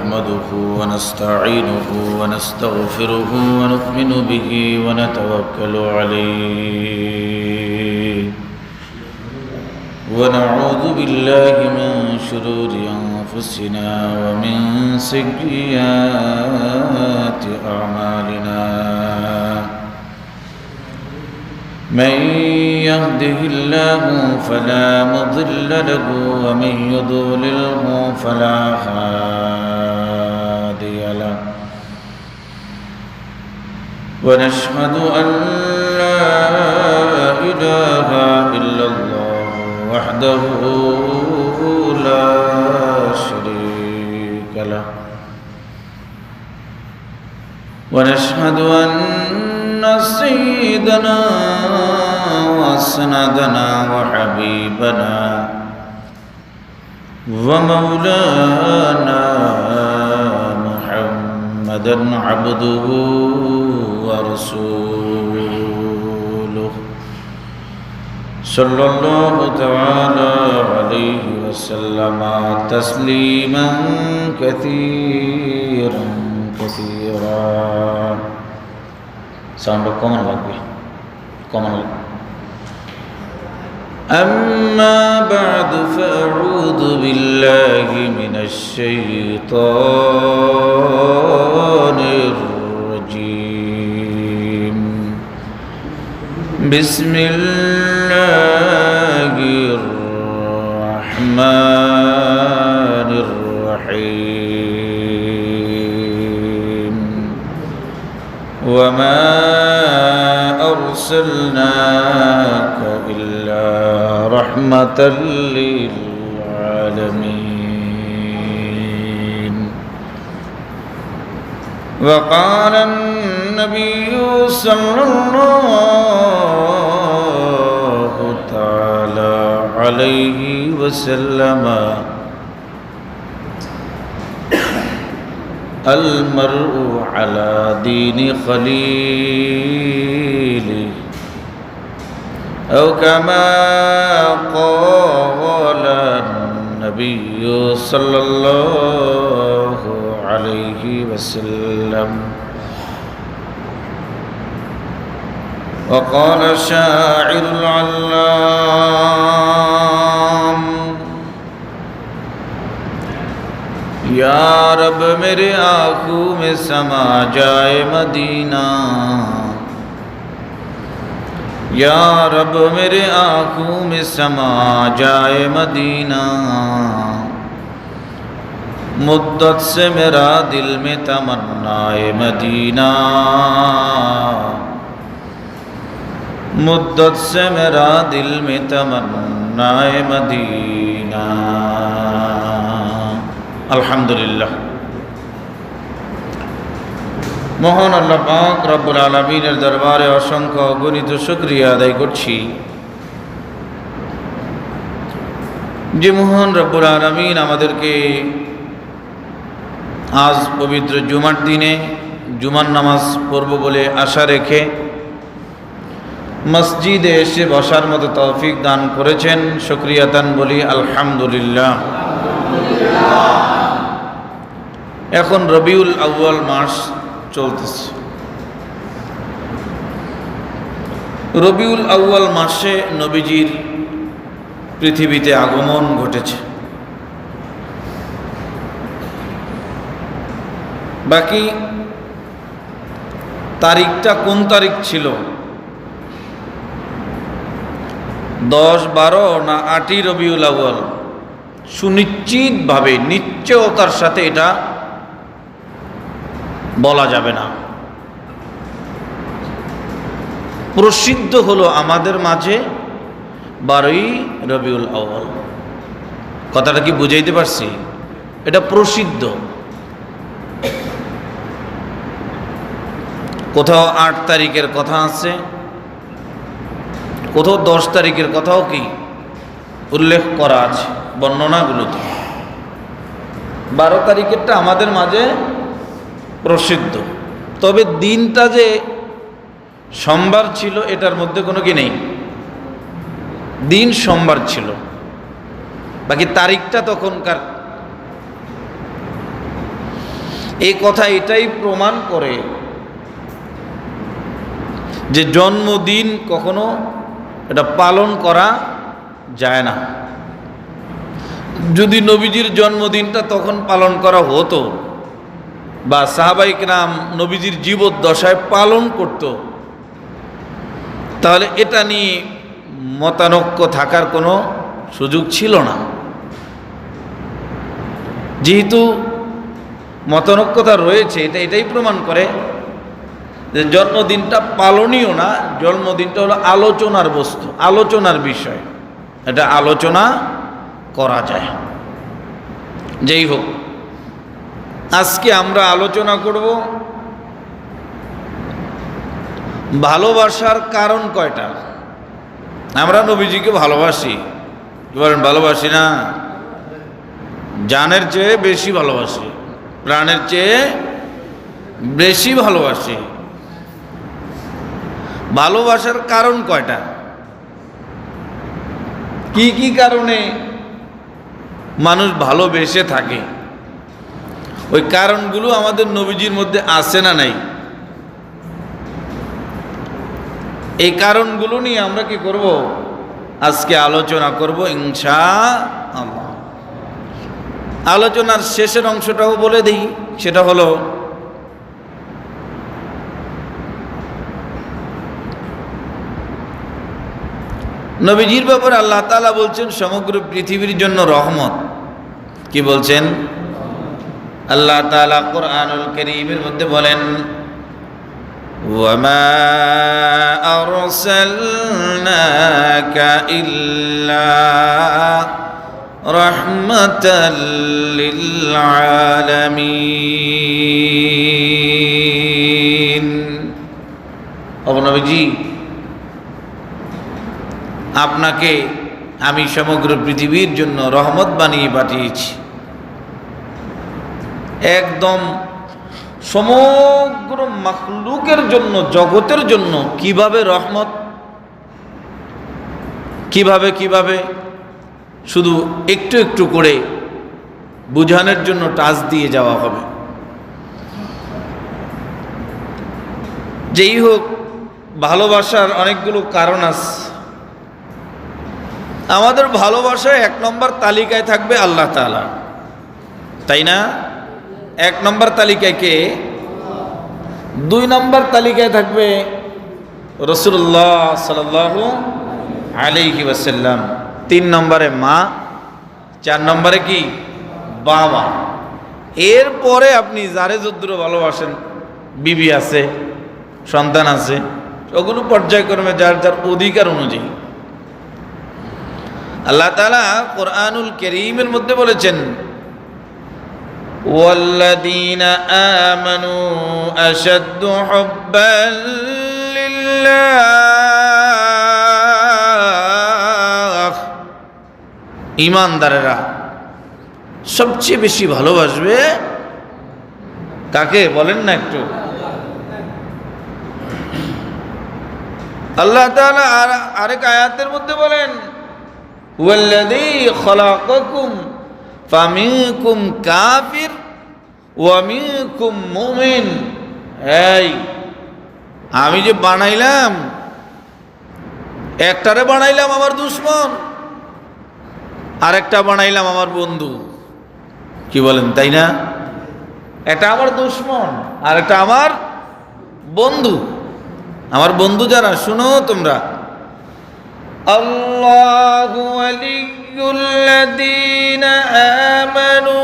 نحمده ونستعينه ونستغفره ونؤمن به ونتوكل عليه ونعوذ بالله من شرور أنفسنا ومن سيئات أعمالنا من يهده الله فلا مضل له ومن يضلله فلا هادي له ونشهد أن لا إله إلا الله وحده لا شريك له ونشهد أن سيدنا وسندنا وحبيبنا ومولانا محمدا عبده ورسوله صلى الله تعالى عليه وسلم تسليما كثيرا sound common লাগবে أما بعد فأعوذ بالله من الشيطان الرجيم بسم الله الرحمن الرحيم وما أرسلناك إلا رحمة للعالمين وقال النبي صلى الله تعالى عليه وسلم المرء على دين خليله أو كما قال النبي صلى الله عليه وسلم وقال شاعر العلام या रब मेरे आँखों में समा जाए मदीना या रब मेरे आँखों में समा जाए मदीना मुद्दत से मेरा दिल में तमन्नाए मदीना मुद्दत से मेरा दिल में तमन्नाए मदीना আলহামদুলিল্লাহ মহান আল্লাহ পাক রব্বুল আলামিনের দরবারে অসংখ্য অগণিত শুকরিয়া আদায় করছি যে মহান রব্বুল আলামিন আমাদেরকে আজ পবিত্র জুমার দিনে জুমার নামাজ পড়ব বলে আশা রেখে মসজিদে এসে বসার মতো তৌফিক দান করেছেন শুকরিয়াতান বলি আলহামদুলিল্লাহ। এখন রবিউল আউয়াল মাস চলতেছে। রবিউল আউয়াল মাসে নবীজির পৃথিবীতে আগমন ঘটেছে। বাকি তারিখটা কোন তারিখ ছিল, 10, 12 না 8ই রবিউল আউয়াল, সুনিশ্চিতভাবে নিশ্চয়তার সাথে এটা বলা যাবে না। প্রসিদ্ধ হলো আমাদের মাঝে 12ই রবিউল আউয়াল। কথাটা কি বুঝাইতে পারছি? এটা প্রসিদ্ধ। কোথাও 8 তারিখের কথা আছে, কোথাও 10 তারিখের কথাও কি উল্লেখ করা আছে বর্ণনাগুলোতে। 12 তারিখেরটা আমাদের মাঝে প্রসিদ্ধ। তবে দিনটা যে সোমবার ছিল এটার মধ্যে কোনো কি নেই, দিন সোমবার ছিল, বাকি তারিখটা তখনকার এই কথা এটাই প্রমাণ করে যে জন্মদিন কখনো এটা পালন করা যায় না। যদি নবীজির জন্মদিনটা তখন পালন করা হতো বা সাহাবায়ে কেরাম নবীজির জীবদ্দশায় পালন করত, তাহলে এটা নিয়ে মতানৈক্য থাকার কোনো সুযোগ ছিল না। যেহেতু মতানৈক্যতা রয়েছে, এটাই প্রমাণ করে যে জন্মদিনটা পালনীয় না, জন্মদিনটা হলো আলোচনার বস্তু, আলোচনার বিষয়, এটা আলোচনা করা যায়। যেই হোক, আজকে আমরা আলোচনা করব ভালোবাসার কারণ কয়টা। আমরা নবীজিকে ভালোবাসি, কি বলেন? ভালোবাসি না? জানের চেয়ে বেশি ভালোবাসি, প্রাণের চেয়ে বেশি ভালোবাসি। ভালোবাসার কারণ কয়টা? কি কি কারণে মানুষ ভালোবেসে থাকে, ওই কারণগুলো আমাদের নবীজির মধ্যে আছে না নাই? এই কারণগুলো নিয়ে আমরা কি করব? আজকে আলোচনা করব ইনশাআল্লাহ। আলোচনার শেষের অংশটাও বলে দিই, সেটা হলো নবীজির ব্যাপারে আল্লাহ তাআলা বলছেন সমগ্র পৃথিবীর জন্য রহমত। কি বলছেন? আল্লাহ তাআলা কোরআনুল কারীমের মধ্যে বলেন, ওয়ামা আরসালনাকা ইল্লা রাহমাতাল লিল আলামিন। ও নবীজি, আপনাকে আমি সমগ্র পৃথিবীর জন্য রহমত বানিয়ে পাঠিয়েছি। একদম সমগ্র মাখলুকের জন্য, জগতের জন্য। কিভাবে রহমত? কিভাবে শুধু একটু একটু করে বুঝানোর জন্য টাচ দিয়ে যাওয়া হবে। যেই হোক, ভালোবাসার অনেকগুলো কারণ আছে। আমাদের ভালোবাসায় 1 নম্বর তালিকায় থাকবে আল্লাহ তাআলা, তাই না? 1 নম্বর তালিকায় কে? 2 নম্বর তালিকায় থাকবে রাসূলুল্লাহ সাল্লাল্লাহু আলাইহি ওয়াসাল্লাম। 3 নম্বরে মা, 4 নম্বরে কি? বাবা। এরপরে আপনি যারে যদ্দূর ভালোবাসেন, বিবি আছে, সন্তান আছে, ওগুলো পর্যায়ক্রমে যার যার অধিকার অনুযায়ী। আল্লাহ তাআলা কোরআনুল কারীমের মধ্যে বলেছেন, ওয়াল্লাযীনা আমানু আশাদ্দু হুব্বান লিল্লাহ। ঈমানদারেরা সবচেয়ে বেশি ভালোবাসবে কাকে? বলেন না একটু। আল্লাহ তাআলা আরেক আয়াতের মধ্যে বলেন, ওয়াল্লাযী খালাকাকুম ফামিনকুম কাফির ওয়া মিনকুম মুমিন। এই আমি যে বানাইলাম, একটারে বানাইলাম আমার দুশমন, আরেকটা বানাইলাম আমার বন্ধু। কি বলেন? তাই না? একটা আমার দুশমন, আরেকটা আমার বন্ধু। আমার বন্ধু যারা, শুনো তোমরা, আল্লাহু ওয়ালিয়্যুল্লাযীনা আমানু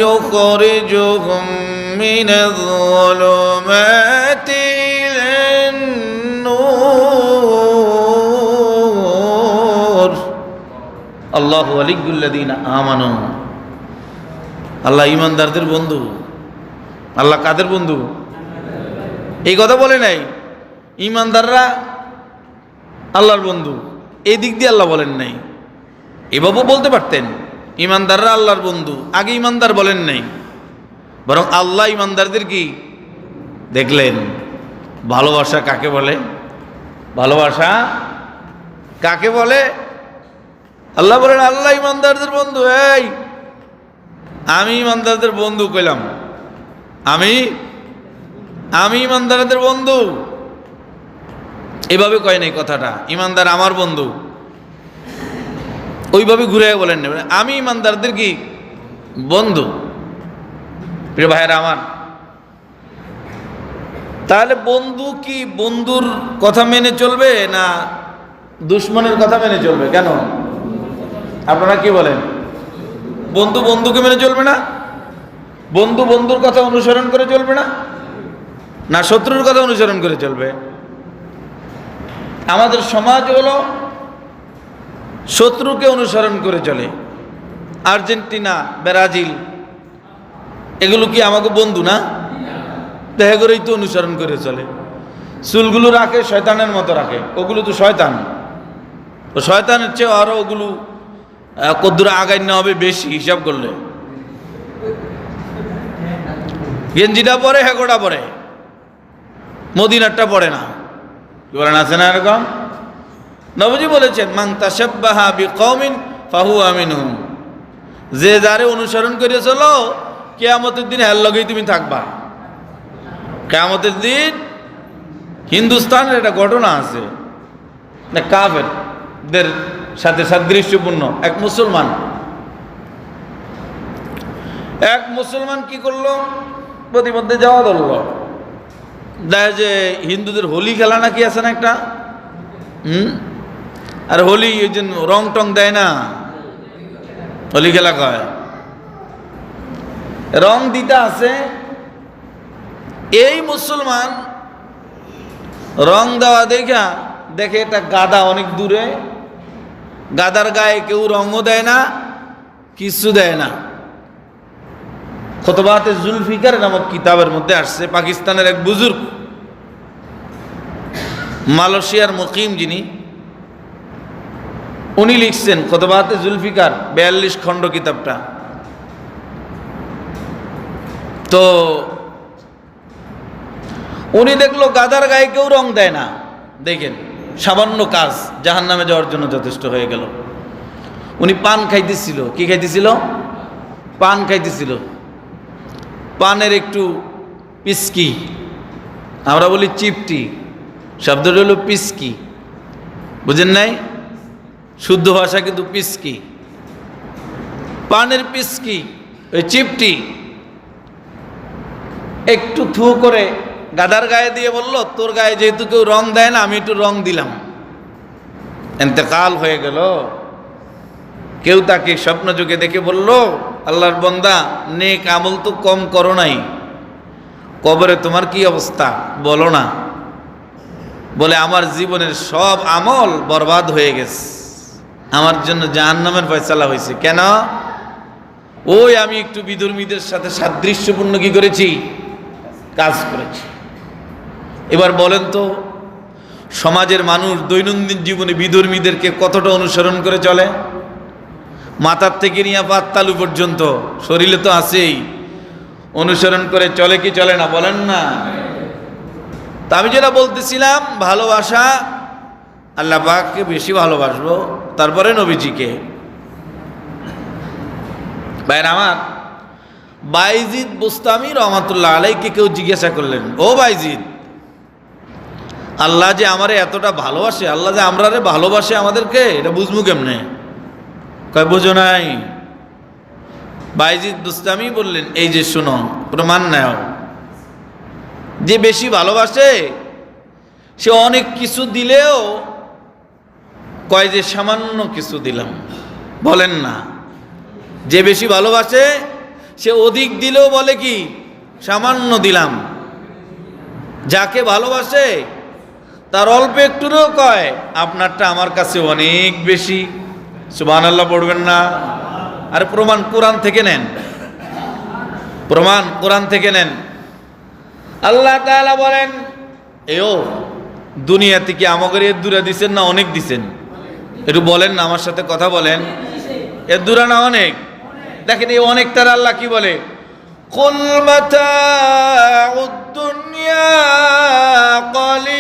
ইউখরিজুহুম মিনায-যুলুমাতি ইলান-নূর। আল্লাহু ওয়ালিয়্যুল্লাযীনা আমানু। আল্লাহ ঈমানদারদের বন্ধু। আল্লাহ কাদের বন্ধু? এই কথা বলে নাই ঈমানদাররা আল্লাহর বন্ধু, এই দিক দিয়ে আল্লাহ বলেন নাই। এভাবেও বলতে পারতেন ঈমানদাররা আল্লাহর বন্ধু, আগে ঈমানদার বলেন নাই, বরং আল্লাহ ঈমানদারদের কি দেখলেন। ভালোবাসা কাকে বলে? ভালোবাসা কাকে বলে? আল্লাহ বলেন আল্লাহ ঈমানদারদের বন্ধু। এই আমি ইমানদারদের বন্ধু কইলাম, আমি ইমানদারদের বন্ধু, এভাবে কয় নাই কথাটা, ইমানদার আমার বন্ধু, ওইভাবে ঘুরে বলেন না, আমি ইমানদারদের কি বন্ধু। প্রিয় ভাইয়েরা আমার, তাহলে বন্ধু কি বন্ধুর কথা মেনে চলবে না দুশ্মনের কথা মেনে চলবে? কেন আপনারা কি বলেন? বন্ধু বন্ধুকে মেনে চলবে না? বন্ধু বন্ধুর কথা অনুসরণ করে চলবে না, না শত্রুর কথা অনুসরণ করে চলবে? আমাদের সমাজ হলো শত্রুকে অনুসরণ করে চলে। আর্জেন্টিনা, ব্রাজিল এগুলো কি আমাকে বন্ধু না? দেখা করেই তো অনুসরণ করে চলে। চুলগুলো রাখে শয়তানের মতো রাখে, ওগুলো তো শয়তান। ও শয়তানের চেয়ে আরো ওগুলো কদ্দুর আগায় না হবে বেশি হিসাব করলে। গেঞ্জিটা পরে হেগোটা পরে, মদিনারটা পড়ে না। কি বলেন, আছে না এরকম? নবীজি বলেছেন, মান তাশাব্বাহা বিকওমিন ফাহুয়া মিনহুম, যে যারে অনুসরণ করে চলো কিয়ামতের দিন এর লগেই তুমি থাকবা। কিয়ামতের দিন হিন্দুস্তানের একটা ঘটনা আছে, না কাফেরদের সাথে সাদৃশ্যপূর্ণ। এক মুসলমান কি করলো, প্রতিমধ্যে যাওয়া ধরলো, দেয় যে হিন্দুদের হোলি খেলা নাকি আছে না একটা, আর হোলি ওই জন্য রং টং দেয় না, হোলি খেলা কয়, রং দিতে আছে। এই মুসলমান রং দেওয়া দেখে একটা গাদা অনেক দূরে, গাদার গায়ে কেউ রঙও দেয় না, কিছু দেয় না। খুতবাতে জুলফিকার নামক কিতাবের মধ্যে আসছে, পাকিস্তানের এক বুজুর্গ, মালয়েশিয়ার মুকিম যিনি, উনি লিখছেন খুতবাতে জুলফিকার 42 খণ্ড কিতাবটা। তো উনি দেখলো গাদার গায়ে কেউ রং দেয় না, দেখেন সামান্য কাজ জাহান্নামে যাওয়ার জন্য যথেষ্ট হয়ে গেল। উনি পান খাইতেছিল। কি খাইতেছিল? পান খাইতেছিল। পানের একটু পিসকি, আমরা বলি চিপটি, শব্দটা হলো পিসকি, বুঝেন নাই? শুদ্ধ ভাষা কিন্তু পিসকি, পানের পিসকি, ওই চিপটি একটু থু করে গাদার গায়ে দিয়ে বলল, তোর গায়ে যেহেতু কেউ রং দেয় না, আমি একটু রং দিলাম। ইন্তেকাল হয়ে গেল। কেউ তাকে স্বপ্ন যুগে দেখে বলল, আল্লাহর বান্দা, নেক আমল তো কম করো নাই, কবরে তোমার কি অবস্থা বলো না। বলে, আমার জীবনের সব আমল বরবাদ হয়ে গেছে, আমার জন্য জাহান্নামের ফয়সালা হয়েছে। কেন? ওই আমি একটু বিধর্মীদের সাথে সাদৃশ্যপূর্ণ কি করেছি, কাজ করেছি। এবার বলেন তো, সমাজের মানুষ দৈনন্দিন জীবনে বিধর্মীদেরকে কতটা অনুসরণ করে চলে? মাথার থেকে নিয়ে পাততালু পর্যন্ত শরীরে তো আছেই, অনুসরণ করে চলে কি চলে না বলেন না? তা আমি যেটা বলতেছিলাম, ভালোবাসা, আল্লাহ পাককে বেশি ভালোবাসবো, তারপরে নবীজিকে। ভাইরা আমার, বাইজিদ বুস্তামি রহমাতুল্লাহ আলাইকে কেউ জিজ্ঞাসা করলেন, ও বাইজিদ, আল্লাহ যে আমারে এতটা ভালোবাসে, আল্লাহ যে আমরারে ভালোবাসে আমাদেরকে, এটা বুঝবো কেমনে? কয়, বুঝো নাই? বাইজিদ বুস্তামি বললেন, এই যে শুনো, প্রমাণ নাও। যে বেশি ভালোবাসে সে অনেক কিছু দিলেও কয় যে সামান্য কিছু দিলাম, বলেন না? যে বেশি ভালোবাসে সে অধিক দিলেও বলে কি সামান্য দিলাম। যাকে ভালোবাসে তার অল্প একটুও কয় আপনারটা আমার কাছে অনেক বেশি। সুবহানাল্লাহ পড়বেন না? আর প্রমাণ কোরআন থেকে নেন, প্রমাণ কোরআন থেকে নেন। আল্লাহ তাআলা বলেন, এও দুনিয়াতে কি আমাদের এর দূরে দিচ্ছেন না অনেক দিচ্ছেন? একটু বলেন না, আমার সাথে কথা বলেন। এর দূরে না অনেক? দেখেন এই অনেক তার আল্লাহ কি বলে, কুল মাতাউদ দুনিয়া কালিল।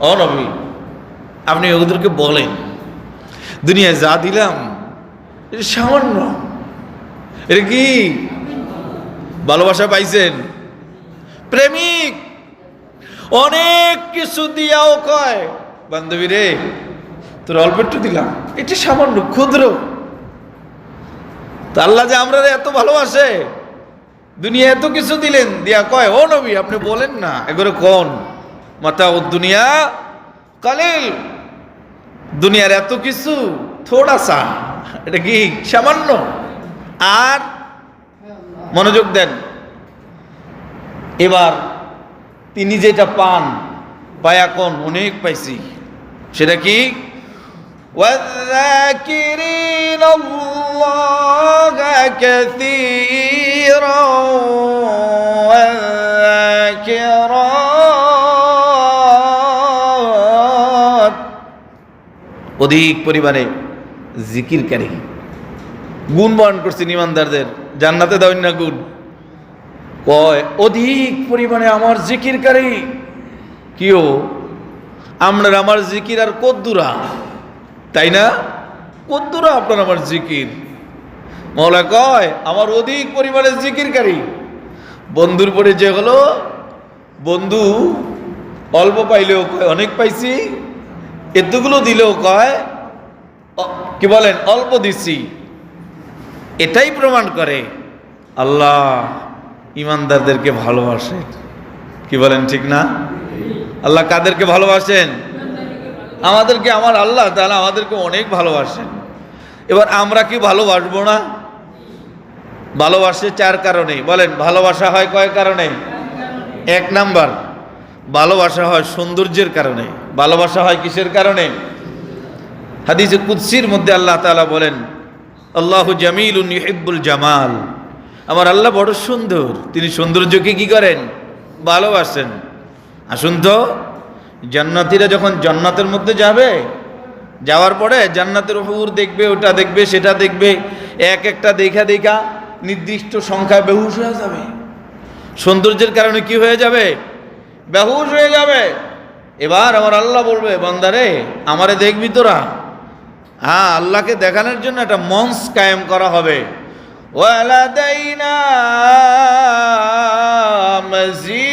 ও নবী, আপনি ওদেরকে বলেন দুনিয়ায় যা দিলাম এটা সামান্য। এটা কি ভালোবাসা পাইছেন? প্রেমিক অনেক কিছু দিয়াও কয়, বান্ধবী রে তোর অল্প একটু দিলাম, এটা সামান্য ক্ষুদ্র। তো আল্লাহ যে আমরা এত ভালোবাসে, দুনিয়া এত কিছু দিলেন, দিয়া কয় ও নবী আপনি বলেন না এগুলো কোন মাতা ও দুনিয়া কালিল, দুনিয়ার এত কিছু থোড়া সা, এটা কি সামান্য। আর মনোযোগ দেন, এবার তিনি যেটা পান পায়া কোন অনেক পাইছি, সেটা কি والذاكرين الله كثيرا والذاكرات, অধিক পরিমাণে জিকিরকারী। গুণ বর্ণন করছেন ইমানদারদের, জান্নাতে দেওয়ার না গুণ কয় অধিক পরিমাণে আমার জিকিরকারী। কিও আপনার আমার জিকির আর কদ্দুরা, তাই না? কদ্দুরা আপনার আমার জিকির। মওলা কয় আমার অধিক পরিমাণে জিকিরকারী। বন্ধুর পরে যে হলো বন্ধু অল্প পাইলেও কয় অনেক পাইছি, এতগুলো দিলেও কয় কি বলেন অল্প দিছি। এটাই প্রমাণ করে আল্লাহ ইমানদারদেরকে ভালোবাসে। কি বলেন ঠিক না? আল্লাহ কাদেরকে ভালোবাসেন? আমাদেরকে। আমার আল্লাহ তাআলা আমাদেরকে অনেক ভালোবাসেন। এবার আমরা কি ভালোবাসবো না? ভালোবাসে চার কারণে। বলেন ভালোবাসা হয় কয় কারণে? এক নাম্বার, ভালোবাসা হয় সৌন্দর্যের কারণে। ভালোবাসা হয় কিসের কারণে? হাদিসে কুদসির মধ্যে আল্লাহ তাআলা বলেন আল্লাহু জামিলুন ইউহিব্বুল জামাল, আমার আল্লাহ বড় সুন্দর, তিনি সৌন্দর্যকে কি করেন? ভালোবাসেন। আসুন তো, জান্নাতীরা যখন জান্নাতের মধ্যে যাবে, যাওয়ার পরে জান্নাতের হুর দেখবে, ওটা দেখবে, সেটা দেখবে, এক একটা দেখা দেখা নির্দিষ্ট সংখ্যায় বেহুশ হয়ে যাবে। সৌন্দর্যের কারণে কি হয়ে যাবে? বেহুশ হয়ে যাবে। এবার আমার আল্লাহ বলবে বান্দারে আমারে দেখবি তোরা? হ্যাঁ, আল্লাহকে দেখানোর জন্য একটা মঞ্চ কায়েম করা হবে। ওয়ালাদাইনা মাজিদ,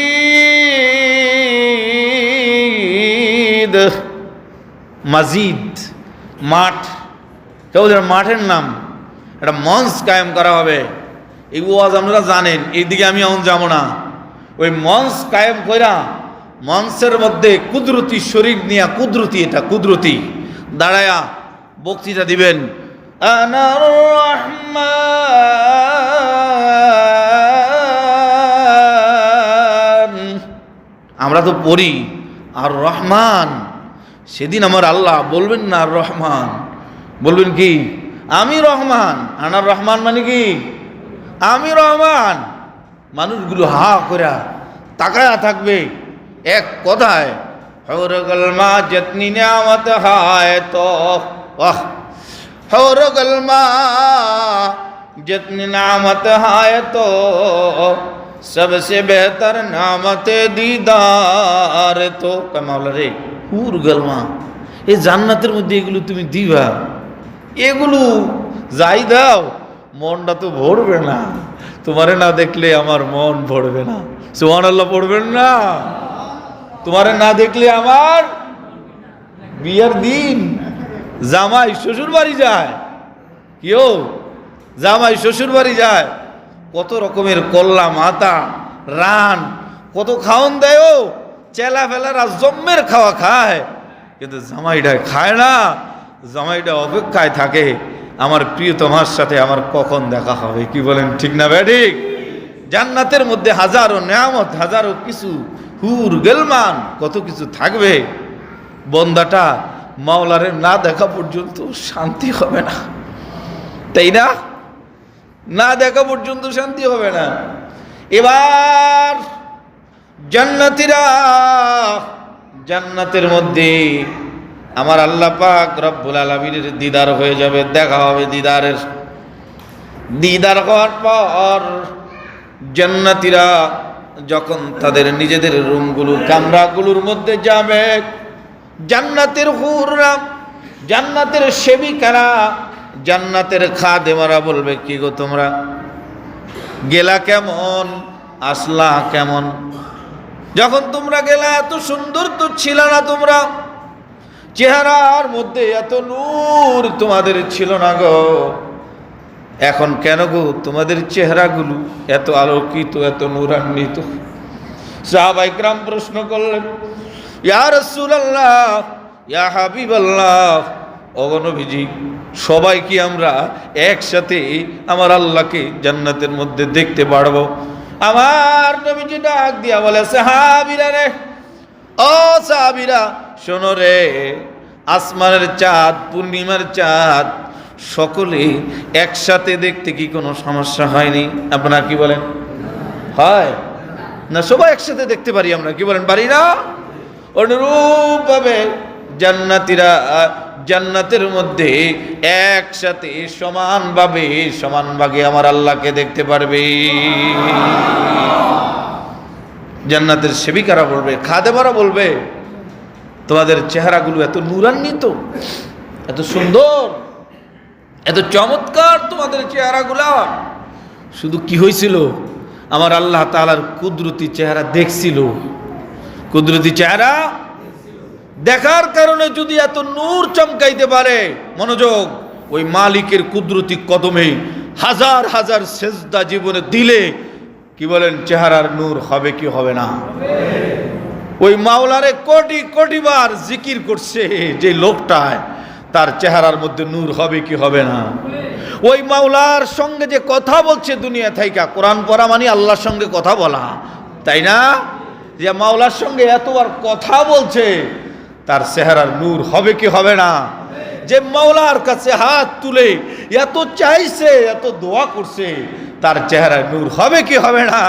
মাজিদ মাঠ, কেউ মাঠের নাম, একটা মঞ্চ কায়েম করা হবে। এই ওয়াজ আপনারা জানেন, এইদিকে আমি এখন যাবো না। ওই মঞ্চ কায়েম কইরা মঞ্চের মধ্যে কুদরতি শরীর নিয়া, কুদরতি, এটা কুদরতি দাঁড়ায়া বক্তৃতা দিবেন। আনার রহমান, আমরা তো পড়ি আর রহমান। সেদিন আমার আল্লাহ বলবেন না আর রহমান, বলবেন কি আমি রহমান। আনার রহমান মানে কি আমি রহমান। মানুষগুলো হা করে তাকায়া থাকবে এক কথায়, হরগলমা যতনি নিয়ামত হায় তো হরগলমা जितनी नामत है तो सबसे बेहतर नामत दीदार तो कमावला रे হুর গলমা। এই জান্নাতের মধ্যে এগুলো তুমি দিবা, এগুলো যাই দাও মনটা তো ভরবে না। তোমারে না দেখলে আমার মন ভরবে না। সুবহানাল্লাহ পড়বেন না? তোমারে না দেখলে আমার বিয়ের দিন জামাই শ্বশুর বাড়ি যায়, কেউ জামাই শ্বশুর বাড়ি যায়, কত রকমের কল্লা মাথা রান, কত খাওন দেয়, চেলা ফেলারা জম্মের খাওয়া খায়, কিন্তু জামাইটা খায় না। জামাইটা অপেক্ষায় থাকে আমার প্রিয় তোমার সাথে আমার কখন দেখা হবে। কি বলেন ঠিক না ব্যাঠিক? জান্নাতের মধ্যে হাজারো নেয়ামত, হাজারো কিছু, হুর গেলমান, কত কিছু থাকবে। বন্দাটা মাওলারে না দেখা পর্যন্ত শান্তি হবে না, তাই না? না দেখা পর্যন্ত শান্তি হবে না। এবার জান্নাতীরা জান্নাতের মধ্যে আমার আল্লাহ পাক রব্বুল আলামিনের দিদার হয়ে যাবে, দেখা হবে। দিদার হওয়ার পর জান্নাতীরা যখন তাদের নিজেদের রুমগুলো, কামরাগুলোর মধ্যে যাবে, জান্নাতের হুররা জান্নাতের সেবিকারা, জান্নাতের খাদেমারা বলবে, কি গো তোমরা গেলা কেমন, আসলা কেমন? যখন তোমরা গেলা এত সুন্দর তো ছিল না, তোমরা চেহারার মধ্যে এত নূর তোমাদের ছিল না গো, এখন কেন গো তোমাদের চেহারাগুলো এত আলোকিত, এত নূরান্বিত? সাহাবা ইকরাম প্রশ্ন করলেন, ইয়া রাসূলুল্লাহ, ইয়া হাবিবাল্লাহ, ওগো নবীজি, সবাই কি আমরা একসাথে আমার আল্লাহকে জান্নাতের মধ্যে দেখতে পারবো? আমার নবীজি ডাক দিয়া বলে, সাহাবীরা রে, ও সাহাবীরা শোনো রে, আসমানের চাঁদ, পূর্ণিমার চাঁদ সকলে একসাথে দেখতে কি কোনো সমস্যা হয়নি? আপনারা কি বলেন, হয় না? সবাই একসাথে দেখতে পারি আমরা, কি বলেন, পারি না? অনুরূপ ভাবে জান্নাতীরা জান্নাতের মধ্যে একসাথে সমানভাবে সমান ভাগে আমার আল্লাহকে দেখতে পারবে। জান্নাতের সেবিকারা বলবে, খাদেমারা বলবে, তোমাদের চেহারাগুলো এত নূরান্বিত, এত সুন্দর, এত চমৎকার তোমাদের চেহারাগুলা। শুধু কি হয়েছিল, আমার আল্লাহ তাআলার কুদরতি চেহারা দেখছিল। কুদরতি চেহারা দেখার কারণে যদি এত নূর চমকাইতে পারে, মনোযোগ, ওই মালিকের কুদরতি কদমে হাজার হাজার সেজদা জীবনে দিলে কি বলেন, চেহারার নূর হবে কি হবে না? ওই মাওলারে কোটি কোটি বার জিকির করছে যে লোকটায়, তার চেহারার মধ্যে নূর হবে কি হবে না? ওই মাওলার সঙ্গে যে কথা বলছে দুনিয়া থাইকা, কোরআন পড়া মানে আল্লাহর সঙ্গে কথা বলা, তাই না? যে মাওলার সঙ্গে এতবার কথা বলছে, তার চেহারার নূর হবে কি হবে না? যে মাওলার কাছে হাত তুলে এত চাইছে, এত দোয়া করছে, তার চেহারার নূর হবে কি হবে না?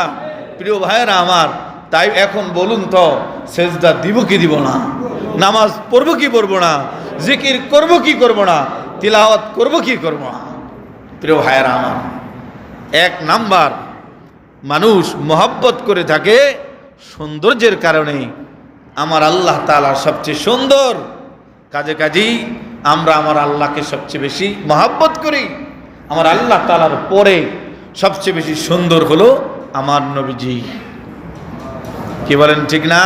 প্রিয় ভাইয়েরা আমার, তাই এখন বলুন তো, সেজদা দিব কি দিব না? নামাজ পড়বো কি পড়বো না? জিকির করবো কি করবো না? তিলাওয়াত করবো কি করবো না? প্রিয় ভাইয়েরা আমার, এক নাম্বার, মানুষ মহব্বত করে থাকে সৌন্দর্যের কারণে। আমার আল্লাহ তাআলা সবচেয়ে সুন্দর, কাজে কাজেই আমরা আমার আল্লাহকে সবচেয়ে বেশি মহব্বত করি। আমার আল্লাহ তাআলার পরে সবচেয়ে বেশি সুন্দর হলো আমার নবীজি। কি বলেন, ঠিক না?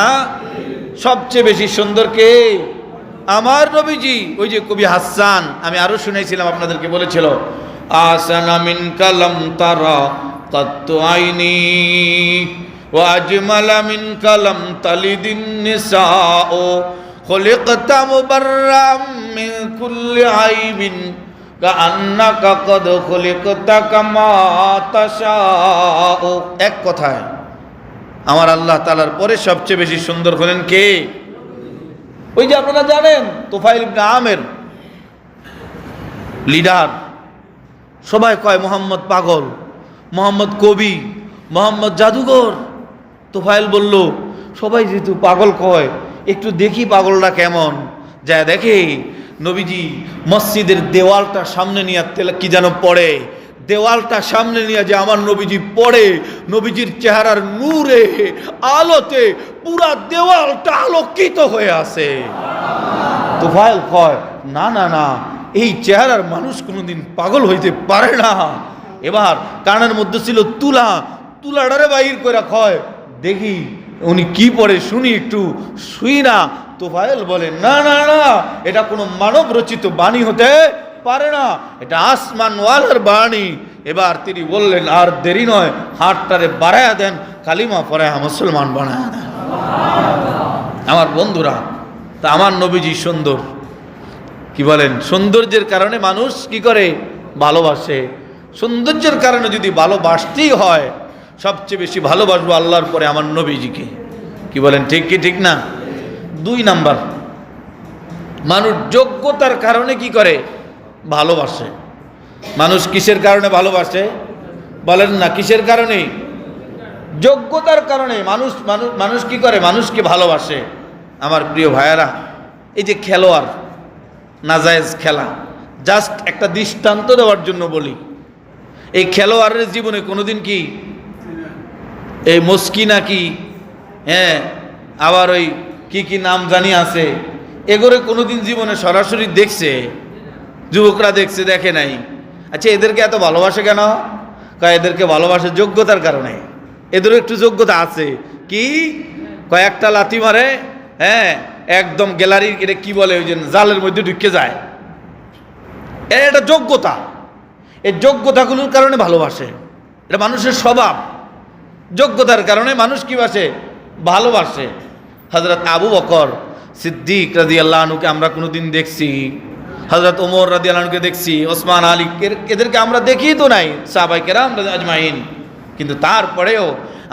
সবচেয়ে বেশি সুন্দর কে? আমার নবীজি। ওই যে কবি হাসান, আমি আরো শুনেছিলাম আপনাদেরকে, বলেছিল, আসানা মিন কালাম তারা কাত্তু আইনি ওয়া আজমালা মিন কালাম তালিদিন নিসাও খুলিকতা মুবাররাম মিন কুল্লি আইবিন কাআন্নাকা কদ খুলিকতা কামা তাশাও। এক কথায় আমার আল্লাহ তাআলার পরে সবচেয়ে বেশি সুন্দর হলেন কে? ওই যে আপনারা জানেন, তুফাইল ইবনে আমের লিডার, সবাই কয় মোহাম্মদ পাগল, মোহাম্মদ কবি, মোহাম্মদ জাদুঘর। তুফাইল বলল, সবাই যেহেতু পাগল কয়, একটু দেখি পাগলটা কেমন। যা দেখে নবীজি মসজিদের দেওয়ালটা সামনে নিয়ে কি যেন পড়ে, দেওয়ালটা সামনে নিয়ে যে আমার নবীজি পড়ে, নবীজির চেহারার নূরে আলোতে পুরা দেওয়ালটা আলোকিত হয়ে আছে। তুফাইল কয়, না না না, এই চেহারার মানুষ কোনোদিন পাগল হইতে পারে না। এবার কানের মধ্যে ছিল তুলা, তুলাটারে বাইর করে কয়, দেখি উনি কি পড়ে, শুনি একটু, শুই না। তুফাইল বলে, না না না, এটা কোনো মানব রচিত বাণী হতে পারে না, এটা আসমানওয়ালার বাণী। এবার তিনি বললেন, আর দেরি নয়, হাতটারে বাড়ায়া দেন, কালিমা পড়ে মুসলমান বানায়া দেন। আমার বন্ধুরা, তা আমার নবীজি সুন্দর। কি বলেন, সৌন্দর্যের কারণে মানুষ কি করে, ভালোবাসে। সৌন্দর্যের কারণে যদি ভালোবাসতেই হয়, সবচেয়ে বেশি ভালোবাসবো আল্লাহর পরে আমার নবীজিকে। কি বলেন, ঠিক কি ঠিক না? দুই নাম্বার, মানুষ যোগ্যতার কারণে কি করে, ভালোবাসে। মানুষ কিসের কারণে ভালোবাসে বলেন না? কিসের কারণে? যোগ্যতার কারণে মানুষ মানুষ মানুষ কি করে, মানুষকে ভালোবাসে। আমার প্রিয় ভাইয়েরা, এই যে খেলোয়াড়, নাজায়েজ খেলা, জাস্ট একটা দৃষ্টান্ত দেওয়ার জন্য বলি, এই খেলোয়াড়ের জীবনে কোনোদিন কি এই মস্কি নাকি, হ্যাঁ, আবার ওই কি কি নাম জানি আছে, এগোরে কোনোদিন জীবনে সরাসরি দেখছে? যুবকরা দেখছে, দেখে নাই। আচ্ছা, এদেরকে এত ভালোবাসে কেন? এদেরকে ভালোবাসে যোগ্যতার কারণে। এদেরও একটু যোগ্যতা আছে। কি? কয়েকটা লাথি মারে, হ্যাঁ, একদম গ্যালারির এটা কি বলে, ওই যে জালের মধ্যে ঢুকে যায়। এটা যোগ্যতা। এই যোগ্যতাগুলোর কারণে ভালোবাসে। এটা মানুষের স্বভাব। যোগ্যতার কারণে মানুষ কি বাসে? ভালোবাসে। হযরত আবু বকর সিদ্দিক রাদিয়াল্লাহু আনহুকে আমরা কোনোদিন দেখছি? হযরত ওমর রাদিয়াল্লাহু আনহুকে দেখছি? ওসমান আলী, এদেরকে আমরা দেখি তো নাই, সাহাবায়ে কেরাম আজমাইন। কিন্তু তারপরেও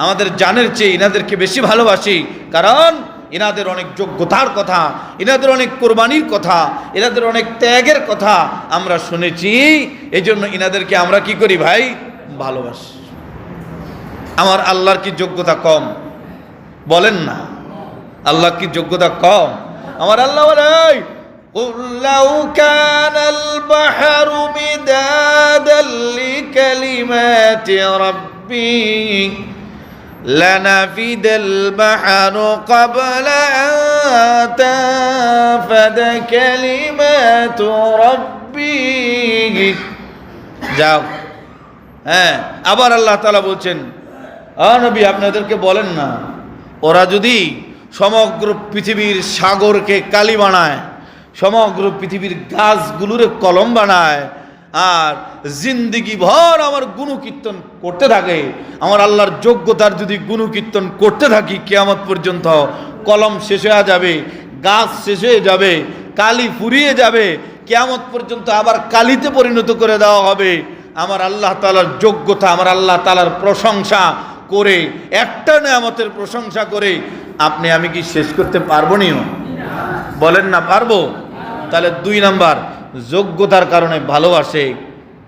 আমাদের জানের চেয়ে ইনাদেরকে বেশি ভালোবাসি, কারণ ইনাদের অনেক যোগ্যতার কথা, ইনাদের অনেক কোরবানির কথা, ইনাদের অনেক ত্যাগের কথা আমরা শুনেছি। এই জন্য ইনাদেরকে আমরা কি করি ভাই? ভালোবাসি। আমার আল্লাহর কি যোগ্যতা কম? বলেন না, আল্লাহ কি যোগ্যতা কম? আমার আল্লাহ বলে, قُلْ لَوْ كَانَ الْبَحْرُ مِدَادًا لِكَلِمَاتِ رَبِّي لَنَفِدَ الْبَحْرُ قَبْلَ أَن تَنفَدَ كَلِمَاتُ رَبِّي। যাও। হ্যাঁ, আবার আল্লাহ তাআলা বলছেন, নবী আপনাদেরকে বলেন না, ওরা যদি সমগ্র পৃথিবীর সাগরকে কালি বানায়, সমগ্র পৃথিবীর গাছগুলোরে কলম বানায়, আর জিন্দিগি ভর আমার গুণকীর্তন করতে থাকে, আমার আল্লাহর যোগ্যতার যদি গুণকীর্তন করতে থাকি, কিয়ামত পর্যন্ত কলম শেষ হয়ে যাবে, গাছ শেষ হয়ে যাবে, কালি ফুরিয়ে যাবে, কিয়ামত পর্যন্ত আবার কালিতে পরিণত করে দেওয়া হবে। আমার আল্লাহ তাআলার যোগ্যতা, আমার আল্লাহ তাআলার প্রশংসা করে, একটা নেয়ামতের প্রশংসা করে আপনি আমি কি শেষ করতে পারবো নিও? বলেন না পারবো? তাহলে 2 নাম্বার, যোগ্যতার কারণে ভালোবাসে।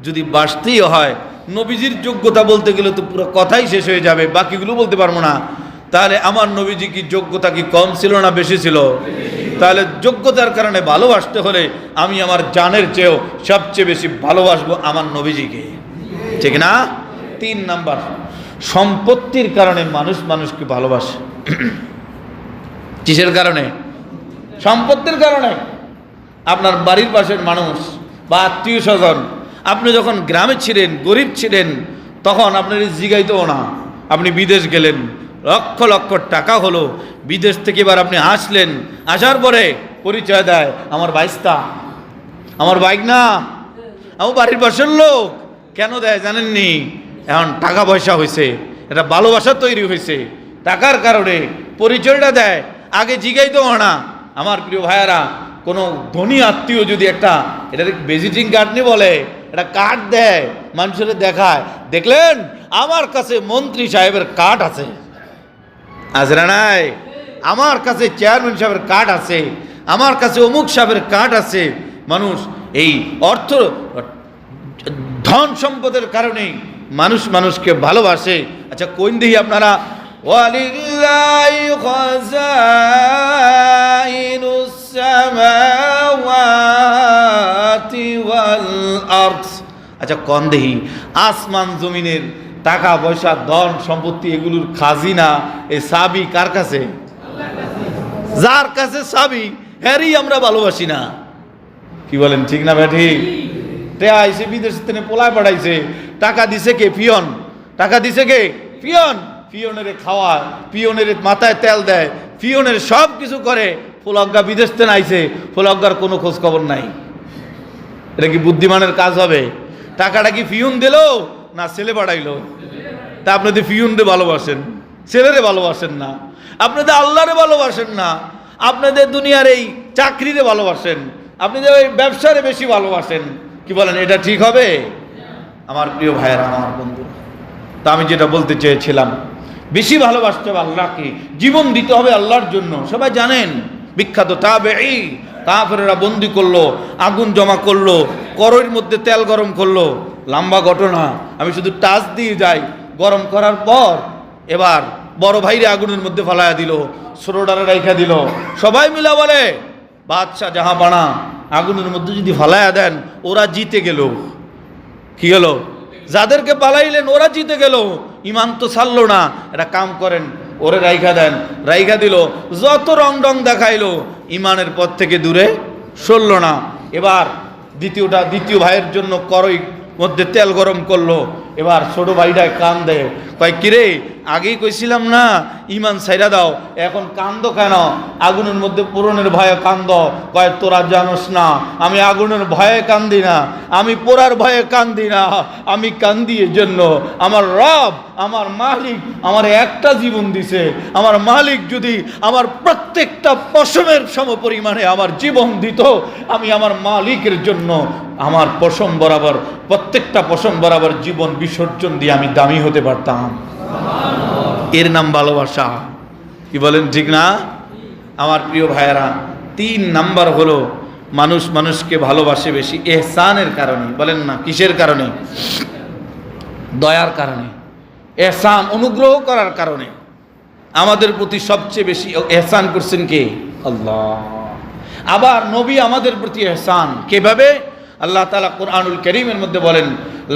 যদি বাসতেই হয়, নবীজির যোগ্যতা বলতে গেলে তো পুরো কথাই শেষ হয়ে যাবে, বাকিগুলো বলতে পারবো না। তাহলে আমার নবীজি কি যোগ্যতা কি কম ছিল না বেশি ছিল? তাহলে যোগ্যতার কারণে ভালোবাসতে হলে আমি আমার জানের চেয়েও সবচেয়ে বেশি ভালোবাসবো আমার নবীজিকে, ঠিক না? 3 নাম্বার, সম্পত্তির কারণে মানুষ মানুষকে ভালোবাসে। কিসের কারণে? সম্পত্তির কারণে। আপনার বাড়ির পাশের মানুষ বা আত্মীয় স্বজন, আপনি যখন গ্রামে ছিলেন, গরিব ছিলেন, তখন আপনার জিগাইতেও না। আপনি বিদেশ গেলেন, লক্ষ লক্ষ টাকা হলো, বিদেশ থেকে এবার আপনি আসলেন, আসার পরে পরিচয় দেয়, আমার বাইস্তা, আমার বাইক না, আমার বাড়ির পাশের লোক। কেন দেয় জানেননি? এখন টাকা পয়সা হয়েছে, এটা ভালোবাসা তৈরি হয়েছে, টাকার কারণে পরিচয়টা দেয়। আগে জিগাইতেও না। আমার প্রিয় ভাইয়ারা, কোনো ধনী আত্মীয় যদি একটা, এটা ভিজিটিং কার্ড নিয়ে বলে, এটা কার্ড দেয়, মানুষের দেখায়, দেখলেন আমার কাছে মন্ত্রী সাহেবের কার্ড আছে, আছে না নাই? আমার কাছে চেয়ারম্যান সাহেবের কার্ড আছে, আমার কাছে অমুক সাহেবের কার্ড আছে। মানুষ এই অর্থ, ধন সম্পদের কারণেই মানুষ মানুষকে ভালোবাসে। আচ্ছা, কোন দিকে আপনারা? ওয়ালিল্লাহি খাযাইনুস সামাওয়াতি ওয়াল আরদ। আচ্ছা, কোন দিকে? আসমান জমিনের টাকা পয়সা, ধন সম্পত্তি, এগুলোর খাজিনা, এই চাবি কার কাছে? যার কাছে চাবি, হ্যারই আমরা ভালোবাসি না। কি বলেন, ঠিক না ব্যাঠি? আইসে বিদেশ থেকে পোলায় পাঠাইছে, টাকা দিছে কে? পিয়ন। টাকা দিছে কে? পিয়ন। পিয়নের খাওয়ায়, পিয়নের মাথায় তেল দেয়, পিয়নের সব কিছু করে। ফোলজ্ঞা বিদেশ থেকে আইছে, ফোলজ্ঞার কোনো খোঁজ খবর নাই। এটা কি বুদ্ধিমানের কাজ হবে? টাকাটা কি পিয়ন দিল না ছেলে পাঠাইলো? তা আপনাদের পিয়নরে ভালোবাসেন, ছেলেরে ভালোবাসেন না, আপনাদের আল্লাহরে ভালোবাসেন না, আপনাদের দুনিয়ার এই চাকরিরে ভালোবাসেন, আপনাদের ওই ব্যবসারে বেশি ভালোবাসেন। কি বলেন, এটা ঠিক হবে? আমার প্রিয় ভাইয়েরা, আমার বন্ধুরা, তা আমি যেটা বলতে চেয়েছিলাম, বেশি ভালোবাসতে হবে আল্লাহকে, জীবন দিতে হবে আল্লাহর জন্য। সবাই জানেন, বিখ্যাত তাবেঈ, কাফেররা বন্দি করলো, আগুন জমা করলো, কড়াইয়ের মধ্যে তেল গরম করলো। লম্বা ঘটনা, আমি শুধু টাচ দিয়ে যাই। গরম করার পর এবার বড় ভাইরে আগুনের মধ্যে ফালাইয়া দিল, ছোটটারে রাইখা দিল। সবাই মিলা বলে, বাদশাহ যাহা বানা, আগুনের মধ্যে যদি ফালাইয়া দেন, ওরা জিতে গেল। কি গেল? যাদেরকে পালাইলেন ওরা জিতে গেল, ইমান তো ছাড়লো না। এটা কাম করেন, ওরে রাইখা দেন, রাইখা দিল, যত রং ডং দেখাইলো, ইমানের পথ থেকে দূরে সরল না। এবার দ্বিতীয় ভাইয়ের জন্য করই মধ্যে তেল গরম করলো। এবার ছোট ভাইটায় কান দেয়, কয় কিরে আগেই কইছিলাম না ইমান ছাইরা দাও, এখন কান্দো কেন? আগুনের মধ্যে পোড়নের ভয়ে কান্দ। কয় তোরা জানোস না আমি আগুনের ভয়ে কান্দি না, আমি পোড়ার ভয়ে কান্দি না, আমি কান্দি এর জন্য আমার রব আমার মালিক আমার একটা জীবন দিছে। আমার মালিক যদি আমার প্রত্যেকটা পশমের সমপরিমাণে আমার জীবন দিত, আমি আমার মালিকের জন্য আমার পশম বরাবর প্রত্যেকটা পশম বরাবর জীবন বিসর্জন দিয়ে আমি দামি হতে পারতাম। এর নাম ভালোবাসা। কি বলেন ঠিক না? আমার প্রিয় ভাইয়েরা, 3 নাম্বার হলো মানুষ মানুষকে ভালোবাসে বেশি ইহসানের কারণে। বলেন না কিসের কারণে? দয়ার কারণে, ইহসান অনুগ্রহ করার কারণে। আমাদের প্রতি সবচেয়ে বেশি ইহসান করছেন কে? আল্লাহ। আবার নবী আমাদের প্রতি ইহসান কিভাবে? আল্লাহ তাআলা কুরআনুল কারীমের মধ্যে বলেন,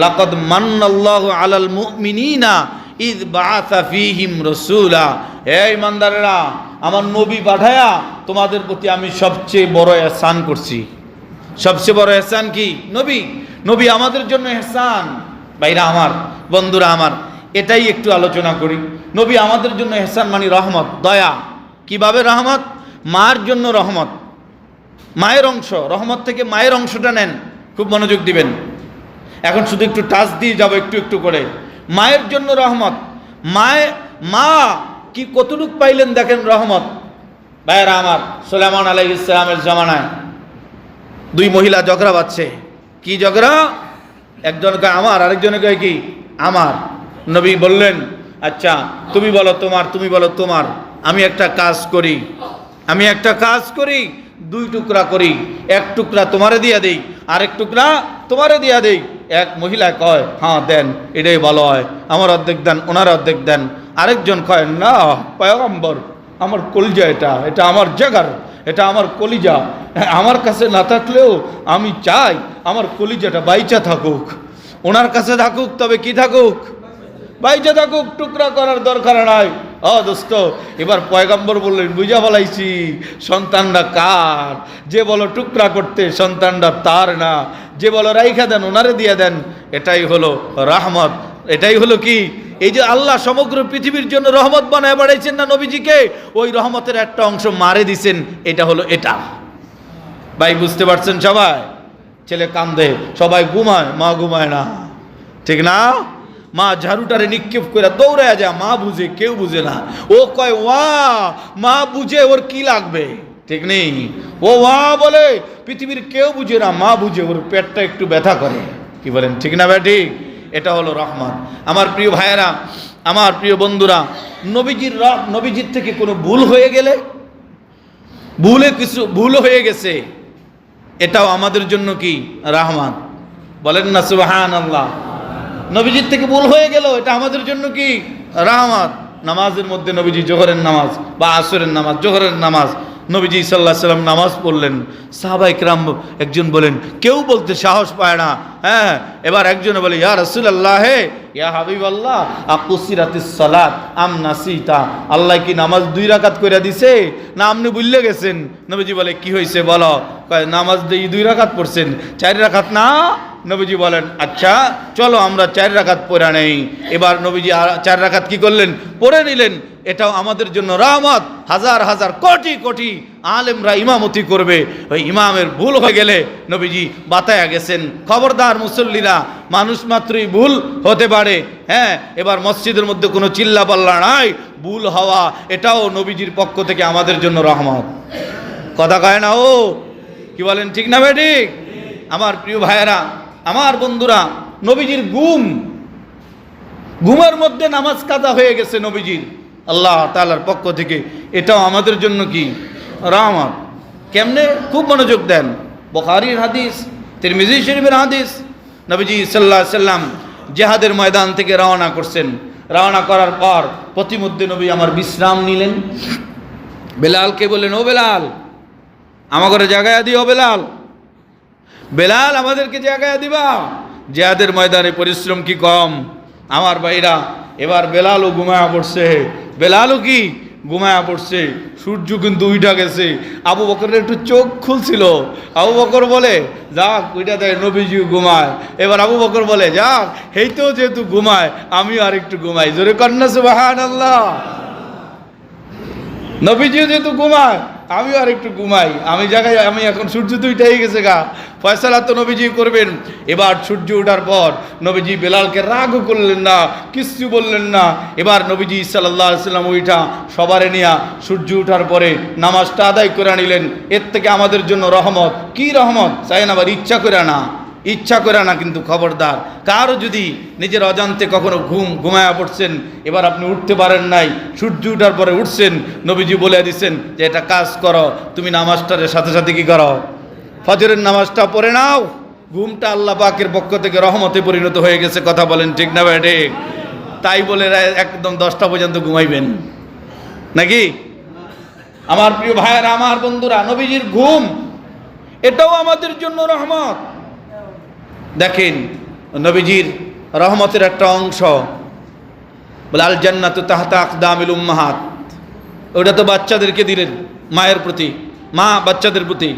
লাকাদ মান্নাল্লাহু আলাল মুমিনিনা ইয বাআসা ফীহিম রাসূলা। হে ঈমানদাররা, আমার নবী পাঠায়া তোমাদের প্রতি আমি সবচেয়ে বড় ইহসান করছি। সবচেয়ে বড় ইহসান কি? নবী আমাদের জন্য ইহসান। ভাইরা আমার, বন্ধুরা আমার, এটাই একটু আলোচনা করি। নবী আমাদের জন্য ইহসান মানে রহমত, দয়া। কিভাবে রহমত? মার জন্য রহমত, মায়ের অংশ। রহমত থেকে মায়ের অংশটা নেন, খুব মনোযোগ দিবেন। এখন শুধু একটু টাচ দিয়ে যাব একটু একটু করে। মায়ের জন্য রহমত। মা কি কতটুক পাইলেন দেখেন রহমত। ভাইয়েরা আমার, সুলাইমান আলাইহিস সালামের জামানায় 2 মহিলা ঝগড়া বাঁধছে। কি ঝগড়া? একজনকে আমার, আরেকজনকে কি আমার। নবী বললেন, আচ্ছা তুমি বলো তোমার, তুমি বলো তোমার। আমি একটা কাজ করি, 2 টুকরা করি, 1 টুকরা তোমারে দিয়া দেই, আরেক টুকরা তোমারে দিয়া দেই। এক মহিলা কয়, হ্যাঁ দেন, এটাই ভালো হয়, আমার অর্ধেক দেন, ওনার অর্ধেক দেন। আরেকজন কয়, না পয়গম্বর, আমার কলিজা, এটা আমার জাগার, এটা আমার কলিজা, আমার কাছে না থাকলেও আমি চাই আমার কলিজাটা বাইচা থাকুক, ওনার কাছে থাকুক, তবে কি থাকুক? বাইচা থাকুক, টুকরা করার দরকার নাই। দোস্ত, এবার পয়গম্বর বললেন, বুঝা ফেলাইছি সন্তানরা কার। যে বলো টুকরা করতে, সন্তানরা তার না। যে বলো রাইখা দেন, ওনারে দিয়ে দেন, এটাই হলো রহমত। এটাই হলো কি? এই যে আল্লাহ সমগ্র পৃথিবীর জন্য রহমত বানায় বাড়াইছেন না নবীজিকে, ওই রহমতের একটা অংশ মারে দিছেন। এটা হলো এটা। ভাই বুঝতে পারছেন সবাই? ছেলে কান্দে, সবাই ঘুমায়, মা ঘুমায় না, ঠিক না? মা ঝাড়ুটারে নিক্ষেপ করে দৌড়ায় যায়, মা বুঝে, কেউ বুঝে না। ও কয় ওয়া, মা বুঝে ওর কি লাগবে, ঠিক নেই? ও ওয়া বলে, পৃথিবীর কেউ বুঝে না, মা বুঝে, ওর পেটটা একটু ব্যথা করে। কি বলেন ঠিক না ভাই? ঠিক। এটা হলো রহমত। আমার প্রিয় ভাইয়েরা, আমার প্রিয় বন্ধুরা, নবীজির থেকে কোনো ভুল হয়ে গেলে, ভুল হয়ে গেছে, এটাও আমাদের জন্য কি? রহমত। বলেন না সুবহানাল্লাহ। নবীজির থেকে ভুল হয়ে গেল, এটা আমাদের জন্য কি? রহমত। নামাজের মধ্যে নবীজি জোহরের নামাজ বা আসরের নামাজ, জোহরের নামাজ, নবীজি সাল্লাল্লাহু আলাইহি সাল্লাম নামাজ পড়লেন। সাহাবায়ে কেরাম একজন বলেন, কেউ বলতে সাহস পায় না। হ্যাঁ, এবার একজনে বলে, ইয়া রাসূলুল্লাহ, ইয়া হাবিবাল্লাহ, আকুসিরাতিস সালাত আম নাসিতা। আল্লাহ কি নামাজ 2 রাকাত কইরা দিছে, না আপনি ভুলে গেছেন? নবীজি বলে, কি হয়েছে বলো? কয়, নামাজ 2 রাকাত পড়ছেন, 4 রাকাত না। নবীজি বলেন, আচ্ছা চলো আমরা 4 রাকাত পড়া নেই। এবার নবীজি 4 রাকাত কি করলেন? পড়ে নিলেন। এটাও আমাদের জন্য রহমত। হাজার হাজার কোটি কোটি আলেমরা ইমামতি করবে, ওই ইমামের ভুল হয়ে গেলে নবীজি বাতায়া গেছেন, খবরদার মুসল্লিরা, মানুষ মাত্রই ভুল হতে পারে। হ্যাঁ, এবার মসজিদের মধ্যে কোনো চিল্লা পাল্লা নাই, ভুল হওয়া এটাও নবীজির পক্ষ থেকে আমাদের জন্য রহমত। কথা কয় না? ও কি বলেন ঠিক না ভাই? ঠিক। আমার প্রিয় ভাইয়েরা, আমার বন্ধুরা, নবীজির ঘুমের মধ্যে নামাজ কাজা হয়ে গেছে নবীজির, আল্লাহ তাআলার পক্ষ থেকে, এটাও আমাদের জন্য কি? রহমত। কেমনে? খুব মনোযোগ দেন। বুখারীর হাদিস, তিরমিজি শরীফের হাদিস, নবীজি সাল্লাল্লাহু আলাইহি সাল্লাম জিহাদের ময়দান থেকে রওনা করছেন। রওনা করার পর প্রতিমধ্যে নবী আমার বিশ্রাম নিলেন। বেলালকে বললেন, ও বেলাল, আমাকে জায়গায় দিও। বেলাল আমাদেরকে জায়গায় দিবা। জিহাদের ময়দানে পরিশ্রম কি কম? আমার ভাইরা, এবার বেলালও ঘুমায়া পড়ছে। বেলালও কি ঘুমায়া পড়ছে, সূর্য কিন্তু উইঠা গেছে। আবু বকরের একটু চোখ খুলছিল। আবু বকর বলে, যাক উইটা দেয়, নবীজি ঘুমায়। এবার আবু বকর বলে, যাক হেইতেও যেহেতু ঘুমায়, আমিও আর একটু ঘুমাই। জোরে কন্যা সুবহানাল্লাহ। নবীজিও যেহেতু ঘুমায়, আমিও আর একটু ঘুমাই। আমি এখন সূর্য তো উঠেই গেছে গা, ফয়সালা তো নবীজি করবেন। এবার সূর্য ওঠার পর নবীজি বেলালকে রাগও করলেন না, কিচ্ছু বললেন না। এবার নবীজি সাল্লাল্লাহু আলাইহি সাল্লাম ওইটা সবারে নিয়া সূর্য ওঠার পরে নামাজটা আদায় করে নিলেন। এর থেকে আমাদের জন্য রহমত। কি রহমত? চাইন আবার ইচ্ছা করে না, ইচ্ছা করে না, কিন্তু খবরদার কারো যদি নিজের অজান্তে কখনো ঘুমায়া পড়ছেন, এবার আপনি উঠতে পারেন নাই, সূর্য উঠার পরে উঠছেন, নবীজি বলে দিচ্ছেন যে এটা কাজ করো, তুমি নামাজটার সাথে সাথে কি করো, ফজরের নামাজটা পড়ে নাও। ঘুমটা আল্লাহ পাকের পক্ষ থেকে রহমতে পরিণত হয়ে গেছে। কথা বলেন ঠিক না ভাই? ঠিক। তাই বলে একদম 10টা পর্যন্ত ঘুমাইবেন নাকি? আমার প্রিয় ভাইয়েরা, আমার বন্ধুরা, নবীজির ঘুম এটাও আমাদের জন্য রহমত। দেখেন নবীজির রহমতের একটা অংশ বলে আল জান্নাতু তাহতা আকদামিল উম্মাহাত। ওটা তো বাচ্চাদেরকে দিলেন, মায়ের প্রতি, মা বাচ্চাদের প্রতি।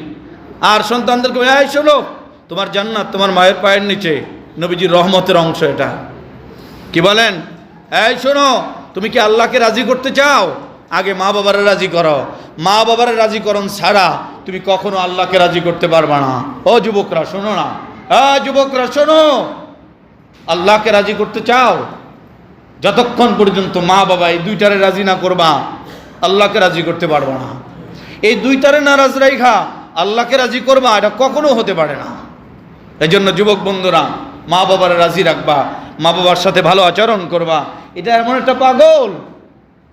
আর সন্তানদেরকে, এই শোনো, তোমার জান্নাত তোমার মায়ের পায়ের নিচে। নবীজির রহমতের অংশ এটা। কি বলেন? এই শোনো, তুমি কি আল্লাহকে রাজি করতে চাও? আগে মা বাবারে রাজি করো। মা বাবারে রাজি করন ছাড়া তুমি কখনো আল্লাহকে রাজি করতে পারবা না। ও যুবকরা শোনো না, যুবকরা শোনো, আল্লাহকে রাজি করতে চাও, যতক্ষণ পর্যন্ত মা বাবা এই দুইটারে রাজি না করবা, আল্লাহকে রাজি করতে পারবা না। এই দুইটারে নারাজ রাইখা আল্লাহকে রাজি করবা, এটা কখনো হতে পারে না। এই জন্য যুবক বন্ধুরা, মা বাবারে রাজি রাখবা, মা বাবার সাথে ভালো আচরণ করবা। এটা এমন একটা পাগল,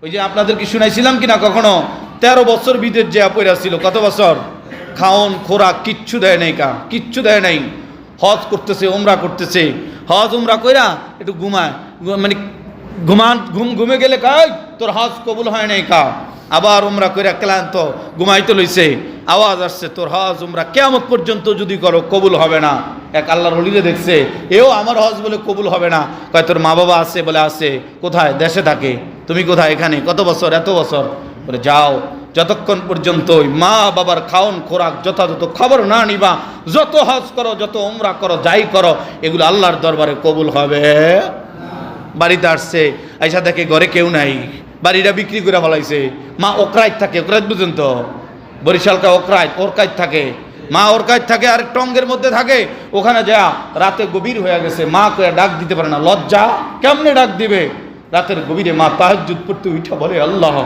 ওই যে আপনাদেরকে শুনাইছিলাম কিনা কখনো, 13 বছর বিদেশ যে পয়রা ছিল। কত বছর? খাওন খোরাক কিচ্ছু দেয় নাই, কিচ্ছু দেয় নাই। হজ করতেছে, উমরা করতেছে, হজ উমরা কইরা একটু ঘুমায়, মানে ঘুমে গেলে কাই তোর হজ কবুল হয় নাই কা। আবার উমরা কইরা ক্লান্ত ঘুমাইতে লইছে, আওয়াজ আসছে তোর হজ উমরা কিয়ামত পর্যন্ত যদি করো কবুল হবে না। এক আল্লাহর ওলিরে দেখছে, এও আমার হজ বলে কবুল হবে না। কয় তোর মা বাবা আছে? বলে আছে। কোথায়? দেশে থাকে। তুমি কোথায়? এখানে। কত বছর? এত বছর। বলে যাও, যতক্ষণ পর্যন্ত ওই মা বাবার খাওন খোরাক যথাযথ খবর না নিবা, যত হজ করো, যত উমরা করো, যাই করো, এগুলো আল্লাহর দরবারে কবুল হবে। বাড়িতে আসছে, আইসা দেখে ঘরে কেউ নাই, বাড়িটা বিক্রি করে ফেলাইছে। মা ওকরাইত থাকে, ওকরাইত বুঝেন তো, বরিশালকা ওরকাইত থাকে। মা ওরকাইত থাকে, আর টঙ্গের মধ্যে থাকে। ওখানে যা রাতে গভীর হয়ে গেছে, মা কয়ে ডাক দিতে পারে না, লজ্জা, কেমনে ডাক দিবে? রাতের গভীরে মা তাহাজ্জুদ পড়তে উঠা বলে, আল্লাহ,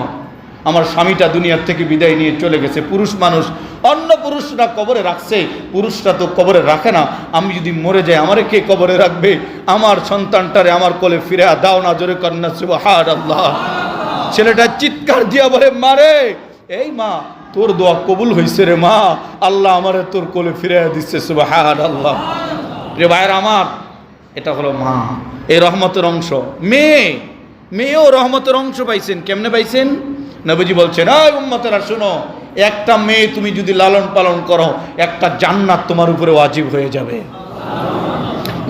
আমার স্বামীটা দুনিয়ার থেকে বিদায় নিয়ে চলে গেছে। পুরুষ মানুষ, অন্য পুরুষরা কবরে রাখছে, পুরুষরা তো কবরে রাখে না। আমি যদি মরে যাই, আমারে কে কবরে রাখবে? আমার সন্তানটারে আমার কোলে ফিরে দাও না। জোরে কন্যা সুবহানাল্লাহ। ছেলেটা চিৎকার দিয়া বলে, মারে, এই মা, তোর দোয়া কবুল হয়েছে রে মা, আল্লাহ আমারে তোর কোলে ফিরে দিচ্ছে। সুবহানাল্লাহ। রে ভাইয়ের আমার, এটা হলো মা, এই রহমতের অংশ। মেয়েও রহমতের অংশ পাইছেন। কেমনে পাইছেন? নবীজি বলছেন, এই উম্মতেরা শোনো, একটা মেয়ে তুমি যদি লালন পালন করো, একটা জান্নাত তোমার উপরে ওয়াজিব হয়ে যাবে।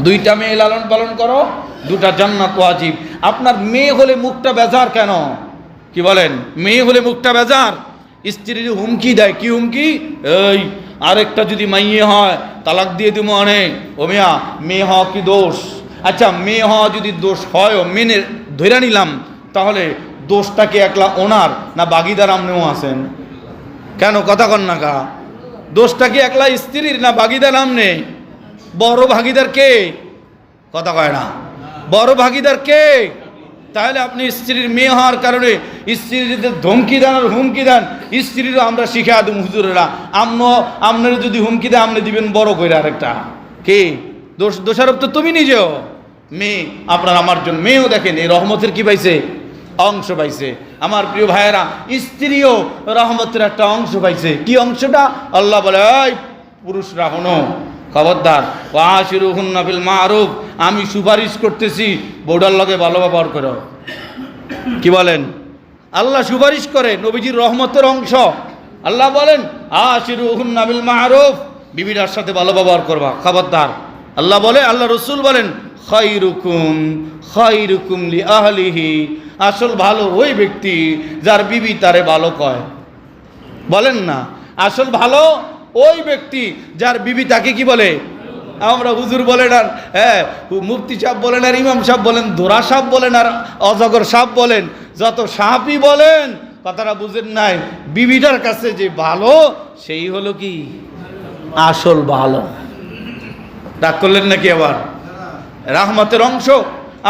2টা মেয়ে লালন পালন করো, 2টা জান্নাত ওয়াজিব। আপনার মেয়ে হলে মুখটা বেজার কেন? কি বলেন? মেয়ে হলে মুখটা বেজার। স্ত্রীর হুমকি দেয়। কি হুমকি? এই আরেকটা যদি মাইয়ে হয় তালাক দিয়ে দিব অনেক। ও মিয়া, মেয়ে হওয়া কি দোষ? আচ্ছা, মেয়ে হওয়া যদি দোষ হয়, মেনে ধরে নিলাম, তাহলে দোষটা কি একলা ওনার, না বাগিদার আমনেও আছেন? কেন কথা কন না কা? দোষটা কি একলা স্ত্রীর, না বাগিদার আমনে? বড় ভাগিদার কে? কথা কয় না। বড় ভাগিদার কে? তাহলে আপনি স্ত্রীর মেয়ে হওয়ার কারণে স্ত্রীর ধমকি দেন আর হুমকি দেন, স্ত্রীরও আমরা শিখে আদম হুজুরেরা, আপনার যদি হুমকি দেন, আপনি দিবেন বড় করে আরেকটা। কে দোষারোপ? তো তুমি নিজেও। মেয়ে আপনার আমার জন্য, মেয়েও দেখেন এই রহমতের কি পাইছে? অংশ পাইছে। আমার প্রিয় ভাইয়েরা, স্ত্রীও রহমতের একটা অংশ পাইছে। কি অংশটা? আল্লাহ বলে, এই পুরুষরা হনো, খবরদার, ওয়াশিরুহুন্না বিল মারুফ, আমি সুপারিশ করতেছি বউডার লগে ভালো ব্যবহার করো। কি বলেন? আল্লাহ সুপারিশ করে, নবীজির রহমতের অংশ। আল্লাহ বলেন, আশিরুহুন্না বিল মারুফ, বিবিটার সাথে ভালো ব্যবহার করবা, খবরদার। আল্লাহ বলে, আল্লাহ রসুল বলেন, খায়রুকুম খায়রুকুম লি আহলিহি, আসল ভালো ওই ব্যক্তি যার বিবি তারে ভালো কয়। বলেন না, আসল ভালো ওই ব্যক্তি যার বিবি তাকে কি বলে? আমরা হুজুর বলেন আর মুফতি সাহেব বলেন আর ইমাম সাহেব বলেন, দোরা সাহেব বলেন আর অজগর সাহেব বলেন, যত সাহাবি বলেন, কথাটা বুঝেন নাই, বিবিটার কাছে যে ভালো সেই হলো কি আসল ভালো। রাগ করলেন নাকি? আবার রাহমতের অংশ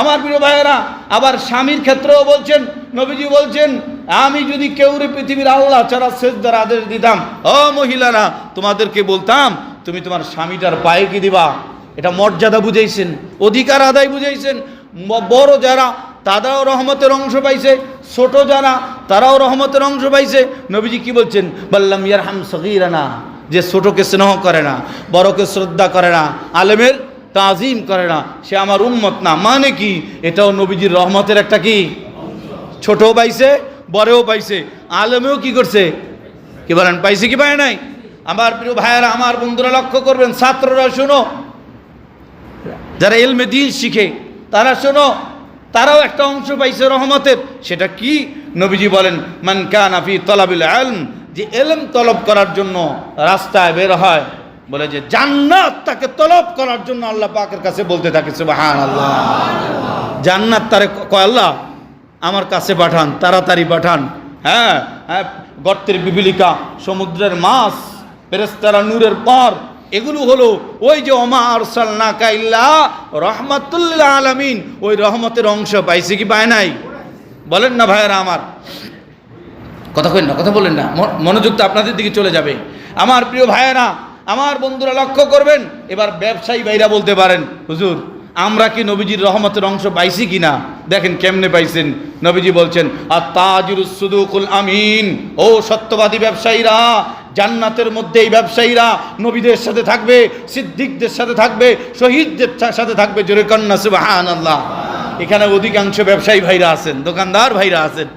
আমার প্রিয় ভাইয়েরা। আবার স্বামীর ক্ষেত্রেও বলছেন, নবীজি বলছেন, আমি যদি কেউরে পৃথিবীর আল্লাহ ছাড়া সেজদার আদেশ দিতাম, ও মহিলারা তোমাদেরকে বলতাম তুমি তোমার স্বামীটার পায়ে কি দিবা। এটা মর্যাদা বুঝাইছেন, অধিকার আদায় বুঝাইছেন। বড় যারা তারাও রহমতের অংশ পাইছে, ছোট যারা তারাও রহমতের অংশ পাইছে। নবীজি কি বলছেন? বললাম ইয়ারহাম সগীরানা, যে ছোটকে স্নেহ করে না, বড়কে শ্রদ্ধা করে না, আলেমের তাজিম করে না, সে আমার উম্মত না। মানে কি? এটাও নবীজির রহমতের একটা কি, ছোটও পাইছে বড়ও পাইছে, আলেমেও কি করছে, কি বলেন, পাইছে কি পায় নাই? আমার প্রিয় ভাইয়েরা, আমার বন্ধুরা লক্ষ্য করবেন, ছাত্ররা শোনো, যারা ইলমে দ্বীন শিখে তারা শোনো, তারাও একটা অংশ পাইছে রহমতের। সেটা কি? নবীজি বলেন, মান কানা ফি তলাবিল ইলম, যে ইলম তলব করার জন্য রাস্তায় বের হয়, বলে যে জান্নাত তাকে তলব করার জন্য আল্লাহ পাকের কাছে বলতে থাকে সুবহানাল্লাহ। জান্নাত তারে কয়, আল্লাহ আমার কাছে পাঠান, তাড়াতাড়ি পাঠান। হ্যাঁ হ্যাঁ, গর্তের বিবিলিকা, সমুদ্রের মাছ, ফেরেশতারা নূরের পর, এগুলো হলো ওই যে ওমা আরসালনাকা ইল্লা রাহমাতুল লিল আলামিন, ওই রহমতের অংশ পাইছে কি পায় নাই? বলেন না ভাইয়েরা আমার, কথা কইন না, কথা বলেন না, মনোযোগ তো আপনাদের দিকে চলে যাবে। আমার প্রিয় ভাইয়েরা, আমার বন্ধুরা লক্ষ্য করবেন, এবার ব্যবসায়ী ভাইরা বলতে পারেন, হুজুর আমরা কি নবীজির রহমতের অংশ পাইছি কিনা? দেখেন কেমনে পাইছেন। নবীজি বলছেন, আত-তাজিরুস সুদুকুল আমিন, ও সত্যবাদী ব্যবসায়ীরা, জান্নাতের মধ্যে এই ব্যবসায়ীরা নবীদের সাথে থাকবে, সিদ্দিকদের সাথে থাকবে, শহীদদের সাথে থাকবে। জোরে কন্যা সুবহানাল্লাহ। এখানে অধিকাংশ ব্যবসায়ী ভাইরা আছেন, দোকানদার ভাইরা আছেন,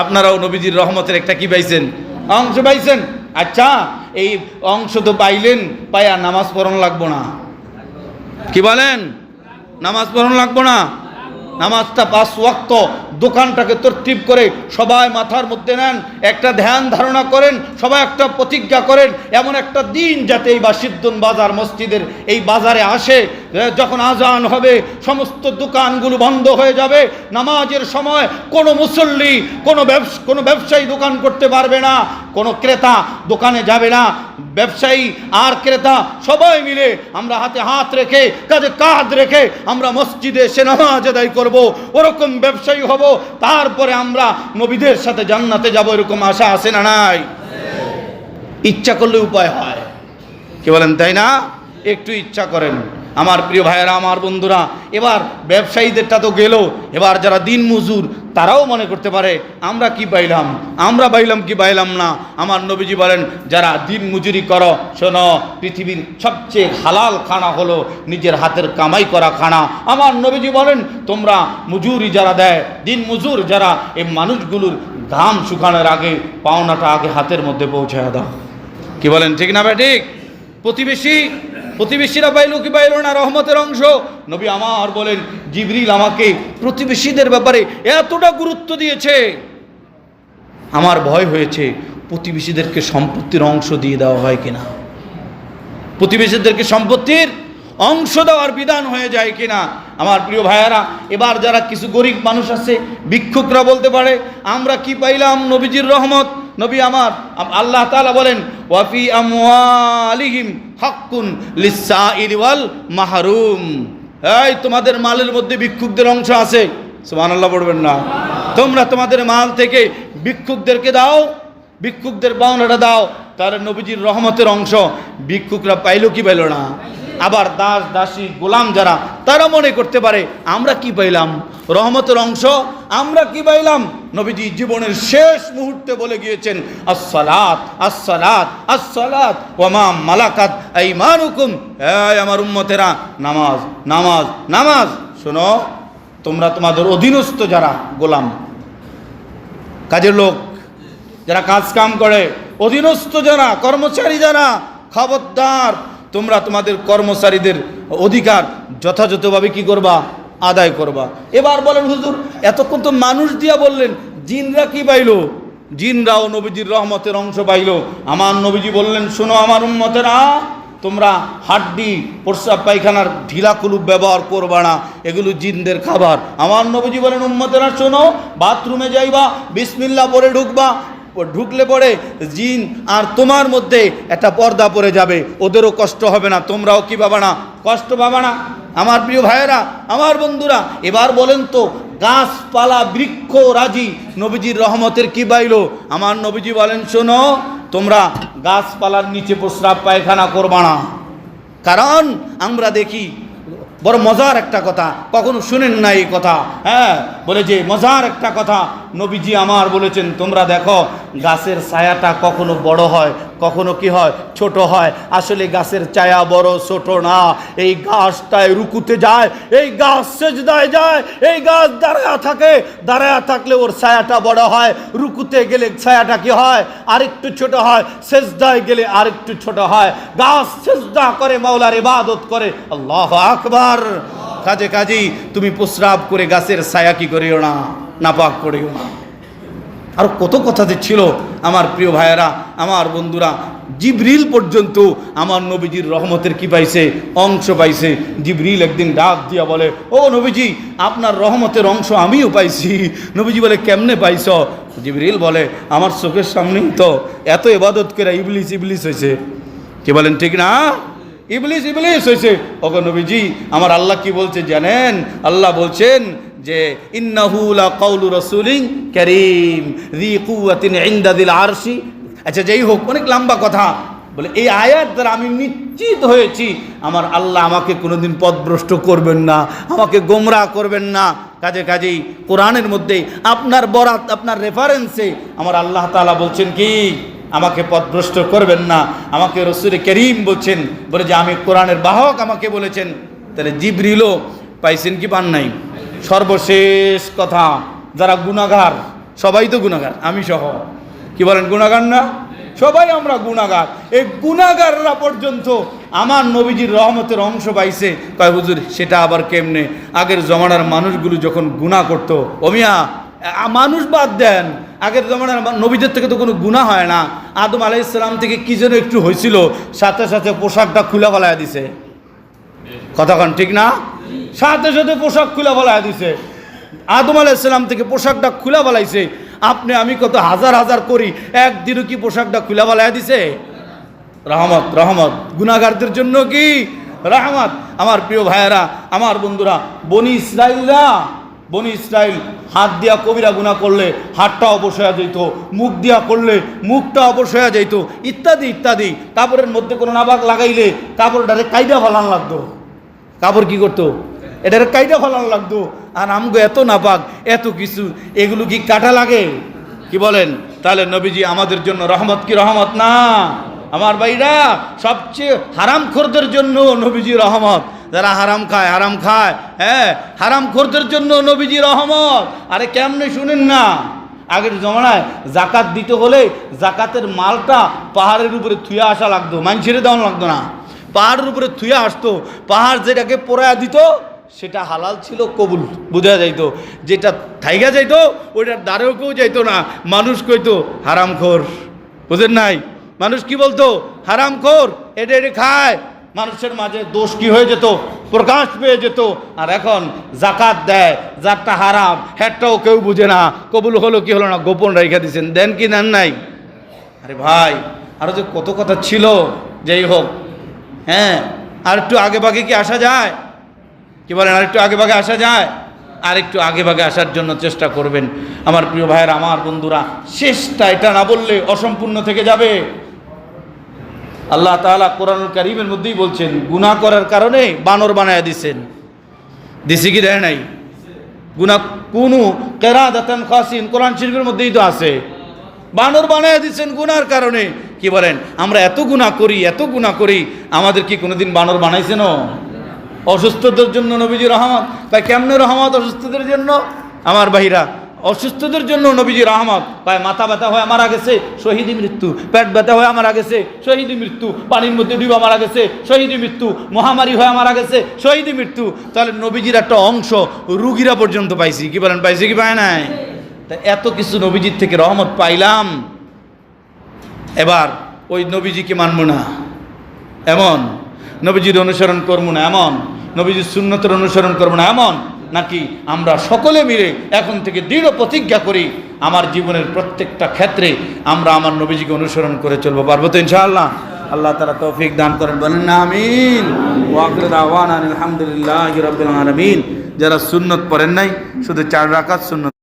আপনারাও নবীজির রহমতের একটা কি পাইছেন? অংশ পাইছেন। আচ্ছা, এই অংশ তো পাইলেন, পাইয়া নামাজ পড়ন লাগবো না? কি বলেন? নামাজ পড়ন লাগবো না? নামাজটা 5 ওয়াক্ত, দোকানটাকে তরতিব করে সবাই মাথার মধ্যে নেন, একটা ধ্যান ধারণা করেন, সবাই একটা প্রতিজ্ঞা করেন, এমন একটা দিন যাতে এই বাসিদ্দুন বাজার মসজিদের এই বাজারে আসে, যখন আজান হবে সমস্ত দোকানগুলো বন্ধ হয়ে যাবে, নামাজের সময় কোনো মুসল্লি, কোনো ব্যবসায়ী দোকান করতে পারবে না, কোনো ক্রেতা দোকানে যাবে না, ব্যবসায়ী আর ক্রেতা সবাই মিলে আমরা হাতে হাত রেখে, কাঁধে কাঁধ রেখে আমরা মসজিদে এসে নামাজ আদায় করব, ওরকম ব্যবসায়ী হব, তারপরে আমরা নবীদের সাথে জান্নাতে যাব। এরকম আশা আছে না নাই? ইচ্ছা করলে উপায় হয়, কি বলেন, তাই না? একটু ইচ্ছা করেন। আমার প্রিয় ভাইয়েরা, আমার বন্ধুরা, এবার ব্যবসায়ীদেরটা তো গেল, এবার যারা দিন মজুর তারাও মনে করতে পারে আমরা কি পাইলাম, আমরা পাইলাম কি পাইলাম না। আমার নবীজি বলেন, যারা দিন মজুরি করো, শোনো, পৃথিবীর সবচেয়ে হালাল খানা হলো নিজের হাতের কামাই করা খানা। আমার নবীজি বলেন, তোমরা মজুরি যারা দেয়, দিন মজুর যারা, এই মানুষগুলোর ঘাম শুকানোর আগে পাওনাটা আগে হাতের মধ্যে পৌঁছায় দাও। কি বলেন, ঠিক না ভাই? ঠিক। প্রতিবেশীরা পাইলো কি পাইলো না রহমতের অংশ? নবী আমার বলেন, জিবরিল আমাকে প্রতিবেশীদের ব্যাপারে এতটা গুরুত্ব দিয়েছে, আমার ভয় হয়েছে প্রতিবেশীদেরকে সম্পত্তির অংশ দিয়ে দেওয়া হয় কিনা, প্রতিবেশীদেরকে সম্পত্তির অংশ দেওয়ার বিধান হয়ে যায় কিনা। আমার প্রিয় ভাইয়েরা, এবার যারা কিছু গরিব মানুষ আছে, ভিক্ষুকরা বলতে পারে আমরা কি পাইলাম নবীজির রহমত। নবী আমার আল্লাহ তাআলা বলেন, ওয়াফি আমওয়ালিহিম হাক্কুন লিসসাইলি ওয়াল মাহরুম, এই তোমাদের মালের মধ্যে ভিক্ষুকদের অংশ আছে। সুবহানাল্লাহ পড়বেন না? তোমরা তোমাদের মাল থেকে ভিক্ষুকদেরকে দাও, ভিক্ষুকদের পাওনাটা দাও। তার নবীজির রহমতের অংশ ভিক্ষুকরা পাইলো কি পাইলো না? আবার দাস দাসী গোলাম যারা, তারা মনে করতে পারে আমরা কি পাইলাম রহমতের অংশ, আমরা কি পাইলাম। নবীজি জীবনের শেষ মুহূর্তে বলে গিয়েছেন, আসসালাত আসসালাত আসসালাত ওয়া মা মালাকাত আইমানুকুম, এই আমার উম্মতেরা, নামাজ নামাজ নামাজ। শোনো, তোমরা তোমাদের অধীনস্থ যারা গোলাম, কাজের লোক যারা কাজ কাম করে, অধীনস্থ যারা কর্মচারী যারা, খবরদার তোমরা তোমাদের কর্মচারীদের অধিকার যথাযথভাবে কি করবা, আদায় করবা। এবার বলেন হুজুর এতক্ষণ তো মানুষ দিয়া বললেন, জিনরা কি পাইলো? জিনরাও নবীজির রহমতের অংশ পাইল। আমার নবীজি বললেন, শোনো আমার উম্মতেরা, তোমরা হাড্ডি প্রস্রাব পায়খানার ঢিলা কুলুপ ব্যবহার করবা না, এগুলো জিনদের খাবার। আমার নবীজি বলেন, উম্মতেরা শোনো, বাথরুমে যাইবা, বিসমিল্লাহ পরে ঢুকবা, ঢুকলে পরে জিন আর তোমার মধ্যে একটা পর্দা পড়ে যাবে, ওদেরও কষ্ট হবে না, তোমরাও কি পাবা না, কষ্ট পাবা না। আমার প্রিয় ভাইয়েরা, আমার বন্ধুরা, এবার বলেন তো, গাছপালা বৃক্ষ রাজি নবীজির রহমতের কি বাইলো? আমার নবীজি বলেন, শোনো, তোমরা গাছপালার নিচে প্রস্রাব পায়খানা করবা না। কারণ আমরা দেখি, বড় মজার একটা কথা, কখনো শুনেন না এই কথা, হ্যাঁ, বলে যে মজার একটা কথা নবীজি আমার বলেছেন, তোমরা দেখো গাছের ছায়াটা কখনো বড় হয়, কখনো কি হয়, ছোট হয়। আসলে গাছের ছায়া বড় ছোট না, এই গাছটায় রুকুতে যায়, এই গাছ সেজদায় যায়, এই গাছ দাঁড়ায়া থাকে, দাঁড়ায়া থাকলে ওর ছায়াটা বড় হয়, রুকুতে গেলে ছায়াটা কি হয়, আরেকটু ছোট হয়, সেজদায় গেলে আরেকটু ছোট হয়। গাছ সেজদা করে, মাওলার ইবাদত করে, আল্লাহু আকবার। কাজী তুমি প্রস্রাব করে গাছের ছায়া কি করিও না, নাপাক করিও না। আর কত কথা যে ছিল আমার প্রিয় ভাইয়েরা, আমার বন্ধুরা, জিবরিল পর্যন্ত আমার নবীজির রহমতের কি পাইছে, অংশ পাইছে। জিবরিল একদিন ডাক দিয়া বলে, ও নবীজি, আপনার রহমতের অংশ আমিও পাইছি। নবীজি বলে, কেমনে পাইছ? জিবরিল বলে, আমার চোখের সামনেই তো এত ইবাদত করে ইবলিস হয়েছে। কি বলেন, ঠিক না? ইবলিস হয়েছে। ওগো নবীজি, আমার আল্লাহ কি বলছে জানেন? আল্লাহ বলছেন যে ইন্নাহু লাকাউলু রাসূলিন কারীম যী কুওয়াতিন ইনদা যিল আরশি। আচ্ছা, যেই হোক, অনেক লম্বা কথা। বলে এই আয়াত দ্বারা আমি নিশ্চিত হয়েছি আমার আল্লাহ আমাকে কোনোদিন পথভ্রষ্ট করবেন না, আমাকে গোমরাহ করবেন না। কাজেই কোরআনের মধ্যে আপনার বরাত, আপনার রেফারেন্সে আমার আল্লাহ তাআলা বলছেন কি, আমাকে পথভ্রষ্ট করবেন না, আমাকে রাসূল কারীম বলছেন, বলে যে আমি কোরআনের বাহক, আমাকে বলেছেন। তাহলে জিবরিলও পাইছেন কি পান নাই? সর্বশেষ কথা, যারা গুনাহগার, সবাই তো গুনাহগার, আমি সহ, কি বলেন, গুনাহগার না? সবাই আমরা গুনাহগার। এই গুনাহগাররা পর্যন্ত আমার নবীজির রহমতের অংশ পাইছে। কয় হুজুর, সেটা আবার কেমনে? আগের জমানার মানুষগুলো যখন গুনাহ করতো, ওমিয়া মানুষ বাদ দেন, আগের জমানার নবীদের থেকে তো কোনো গুনাহ হয় না। আদম আলাইহিস সালাম থেকে কি যেন একটু হয়েছিল, সাথে সাথে পোশাকটা খুলে ফেলাইয়া দিছে। কথাক্ষণ ঠিক না? সাথে সাথে পোশাক খুলে ফেলাইয়া দিছে। আদম আলাইহিস সালাম থেকে পোশাকটা খুলে ফেলাইছে। আপনি আমি কত হাজার হাজার করি, একদিনও কি পোশাকটা খুলে ফেলাইয়া দিছে? রহমত গুনাহগারদের জন্য কি রহমত। আমার প্রিয় ভাইয়েরা, আমার বন্ধুরা, বনি ইসরাইল হাত দিয়া কবিরা গুনাহ করলে হাতটা অবশ হয়ে যেত, মুখ দিয়া করলে মুখটা অবশ হয়ে যেত, ইত্যাদি ইত্যাদি। কাপড়ের মধ্যে কোনো নাপাক লাগাইলে কাপড়টারে কাইটা ফেলান লাগতো। কাপড় কি করতো? এটারে কাইটা ফেলান লাগতো। আর আমগো এত নাপাক, এত কিছু, এগুলো কি কাটা লাগে? কি বলেন? তাহলে নবীজি আমাদের জন্য রহমত কি রহমত না? আমার ভাইরা, সবচেয়ে হারামখোরদের জন্য নবীজি রহমত। যারা হারাম খায়, হ্যাঁ, হারামখোরদের জন্য নবীজি রহমত। আরে কেমনে শুনেন না, আগের জমানায় জাকাত দিতে হলে জাকাতের মালটা পাহাড়ের উপরে থুয়ে আসা লাগতো, মানুষের দেওয়া লাগতো না, পাহাড়ের উপরে থুয়ে আসতো। পাহাড় যেটাকে পোড়ায়া দিত সেটা হালাল ছিল, কবুল, বোঝা যাইতো। যেটা থাইগা যাইতো ওইটার দ্বারেও কেউ যাইতো না, মানুষ কইতো হারামখোর। বুঝেন নাই? মানুষ কি বলতো? হারামখোর, এটা খায়। মানুষের মাঝে দোষ কি হয়ে যেত? প্রকাশ পেয়ে যেত। আর এখন জাকাত দেয়, যারটা হারাম হ্যাটটাও কেউ বুঝে না, কবুল হলো কি হলো না, গোপন রেখে দিচ্ছেন, দেন কি নেন নাই? আরে ভাই, আরও যে কত কথা ছিল। যাই হোক, হ্যাঁ, আর একটু আগে ভাগে কি আসা যায়? কি বলেন, আর একটু আগে ভাগে আসা যায়? আর একটু আগে ভাগে আসার জন্য চেষ্টা করবেন আমার প্রিয় ভাইয়েরা, আমার বন্ধুরা। শেষটা এটা না বললে অসম্পূর্ণ থেকে যাবে। আল্লাহ তাআলা কোরআনুল কারীমের মধ্যেই বলছেন, গুনাহ করার কারণে বানর বানায়া দিছেন। দিছি কি দেয় নাই? গুনাহ কুনু কিরাদাতান খাসিন, কোরআন শরীফের মধ্যেই তো আছে। বানর বানায়া দিছেন গুনার কারণে। কি বলেন, আমরা এত গুনাহ করি, আমাদের কি কোনোদিন বানর বানাইছেন? অসুস্থদের জন্য নবীজি রহমত। তাই কেমনে রহমত অসুস্থদের জন্য? আমার ভাইরা, অসুস্থদের জন্য নবীজি রহমত। পায় মাথা ব্যথা হয়ে মারা গেছে, শহীদি মৃত্যু। পেট ব্যথা হয়ে মারা গেছে, শহীদি মৃত্যু। পানির মধ্যে ডুবা মারা গেছে, শহীদি মৃত্যু। মহামারী হয়ে মারা গেছে, শহীদি মৃত্যু। তাহলে নবীজির একটা অংশ রুগীরা পর্যন্ত পাইছি। কি বলেন, পাইছি কি পায় নাই? তা এত কিছু নবীজির থেকে রহমত পাইলাম, এবার ওই নবীজিকে মানব না এমন, নবীজির অনুসরণ করবো না এমন, নবীজির সুন্নতের অনুসরণ করবো না এমন, নাকি আমরা সকলে মিলে এখন থেকে দৃঢ় প্রতিজ্ঞা করি আমার জীবনের প্রত্যেকটা ক্ষেত্রে আমরা আমার নবীজিকে অনুসরণ করে চলবো? পারবো তো ইনশাআল্লাহ? আল্লাহ তাআলা তৌফিক দান করেন, বলেন না আমিন। ওয়া আখিরু দাওয়ানা আলহামদুলিল্লাহি রাব্বিল আলামিন। যারা সুন্নত পড়েন নাই, শুধু 4 রাকাত সুন্নত